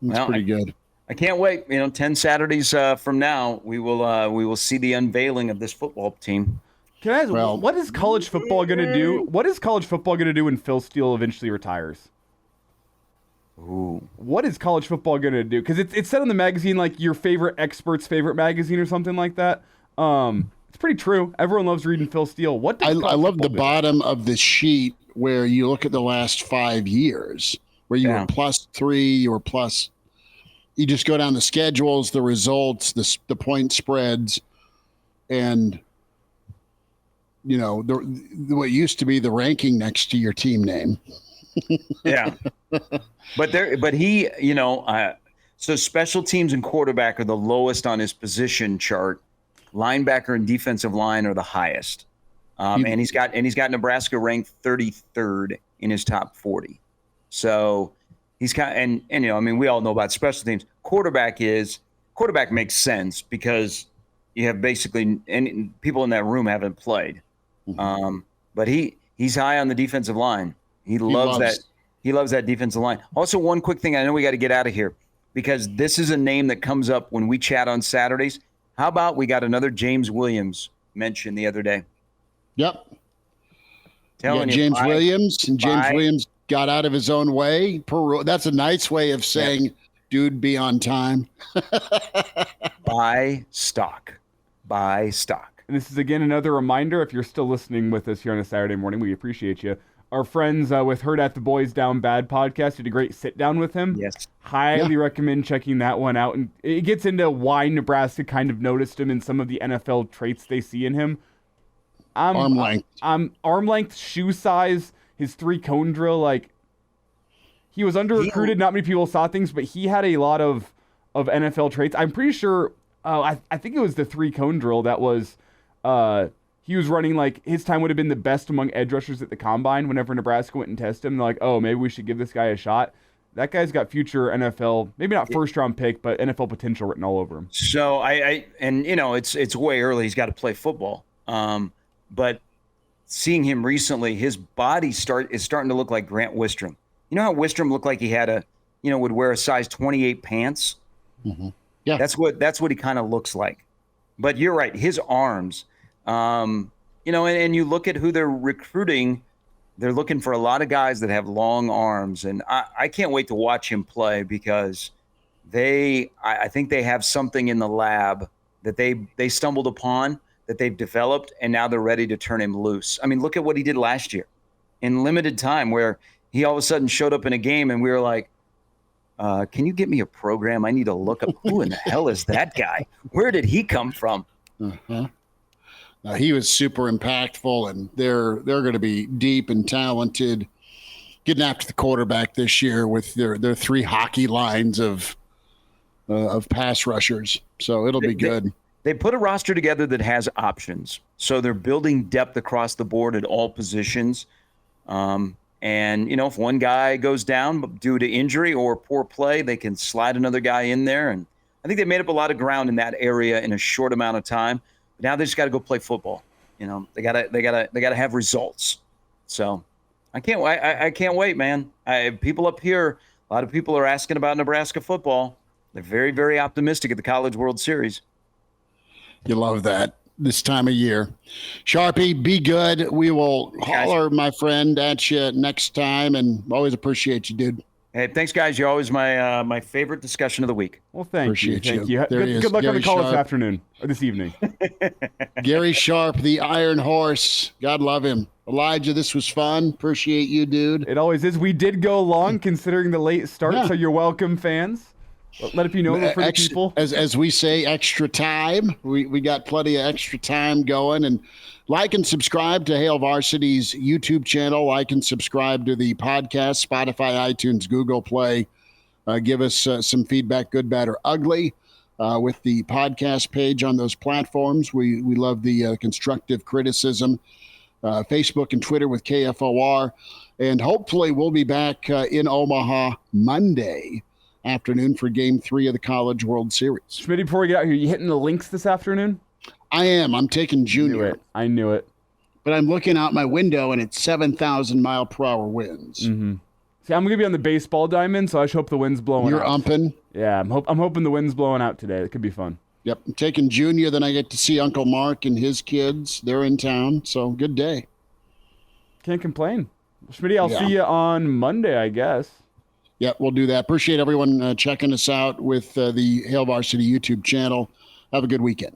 S4: it's pretty good.
S7: I can't wait. 10 Saturdays from now, we will see the unveiling of this football team.
S5: Can I ask, what is college football going to do? What is college football going to do when Phil Steele eventually retires?
S7: Ooh.
S5: What is college football going to do? Because it's said in the magazine like your favorite expert's favorite magazine or something like that. It's pretty true. Everyone loves reading Phil Steele. What does
S4: I love the bottom of the sheet where you look at the last 5 years, where you were +3, you were plus. You just go down the schedules, the results, the point spreads, and what used to be the ranking next to your team name.
S7: Yeah. But he, so special teams and quarterback are the lowest on his position chart. Linebacker and defensive line are the highest. And he's got Nebraska ranked 33rd in his top 40. So he's and we all know about special teams. Quarterback makes sense because you have basically people in that room haven't played. But he's high on the defensive line. He loves that defensive line. Also, one quick thing, I know we got to get out of here because this is a name that comes up when we chat on Saturdays. How about we got another James Williams mentioned the other day?
S4: Yep.
S7: James
S4: Williams got out of his own way. That's a nice way of saying, dude, be on time.
S7: Buy stock.
S5: And this is, again, another reminder, if you're still listening with us here on a Saturday morning, we appreciate you. Our friends with Hurrdat the Boys Down Bad podcast did a great sit-down with him.
S7: Yes.
S5: Highly recommend checking that one out. And it gets into why Nebraska kind of noticed him and some of the NFL traits they see in him.
S4: Arm length.
S5: Arm length, shoe size, his 3-cone drill. He was under-recruited. Not many people saw things, but he had a lot of NFL traits. I'm pretty sure, I think it was the 3-cone drill that was... he was running his time would have been the best among edge rushers at the combine. Whenever Nebraska went and tested him, they're like, oh, maybe we should give this guy a shot. That guy's got future NFL, maybe not first round pick, but NFL potential written all over him.
S7: So it's way early. He's got to play football. But seeing him recently, his body is starting to look like Grant Wistrom. You know how Wistrom looked like he had would wear a size 28 pants?
S4: Mm-hmm. Yeah.
S7: That's what he kind of looks like. But you're right. His arms, and you look at who they're recruiting, they're looking for a lot of guys that have long arms. And I can't wait to watch him play because I think they have something in the lab that they stumbled upon that they've developed, and now they're ready to turn him loose. I mean, look at what he did last year in limited time where he all of a sudden showed up in a game and we were like, can you get me a program? I need to look up who in the hell is that guy? Where did he come from?
S4: Uh-huh. He was super impactful, and they're going to be deep and talented. getting after the quarterback this year with their 3 hockey lines of pass rushers. So it'll be good.
S7: They put a roster together that has options. So they're building depth across the board at all positions. And, if one guy goes down due to injury or poor play, they can slide another guy in there. And I think they made up a lot of ground in that area in a short amount of time. But now they just got to go play football. They gotta have results. So I can't wait, man. People up here, a lot of people are asking about Nebraska football. They're very, very optimistic at the College World Series.
S4: You love that this time of year. Sharpie, be good. We will holler, my friend, at you next time, and always appreciate you, dude.
S7: Hey, thanks, guys. You're always my favorite discussion of the week.
S5: Well, thank you.
S4: Appreciate
S5: Thank you. Good luck on the call this afternoon or this evening.
S4: Gary Sharp, the Iron Horse. God love him. Elijah, this was fun. Appreciate you, dude.
S5: It always is. We did go long considering the late start, so you're welcome, fans. Let it be known for the people.
S4: As we say, extra time. We got plenty of extra time going. And like and subscribe to Hail Varsity's YouTube channel. Like and subscribe to the podcast, Spotify, iTunes, Google Play. Give us some feedback, good, bad, or ugly, with the podcast page on those platforms. We love the constructive criticism. Facebook and Twitter with KFOR. And hopefully we'll be back in Omaha Monday afternoon for Game 3 of the College World Series.
S5: Schmidt, before we get out here, you hitting the links this afternoon?
S4: I am. I'm taking Junior.
S5: I knew it.
S4: But I'm looking out my window, and it's 7,000-mile-per-hour winds.
S5: Mm-hmm. See, I'm going to be on the baseball diamond, so I hope the wind's blowing out.
S4: You're umping?
S5: Yeah, I'm hoping the wind's blowing out today. It could be fun.
S4: Yep. I'm taking Junior, then I get to see Uncle Mark and his kids. They're in town, so good day.
S5: Can't complain. Schmitty, I'll see you on Monday, I guess.
S4: Yeah, we'll do that. Appreciate everyone checking us out with the Hail Varsity YouTube channel. Have a good weekend.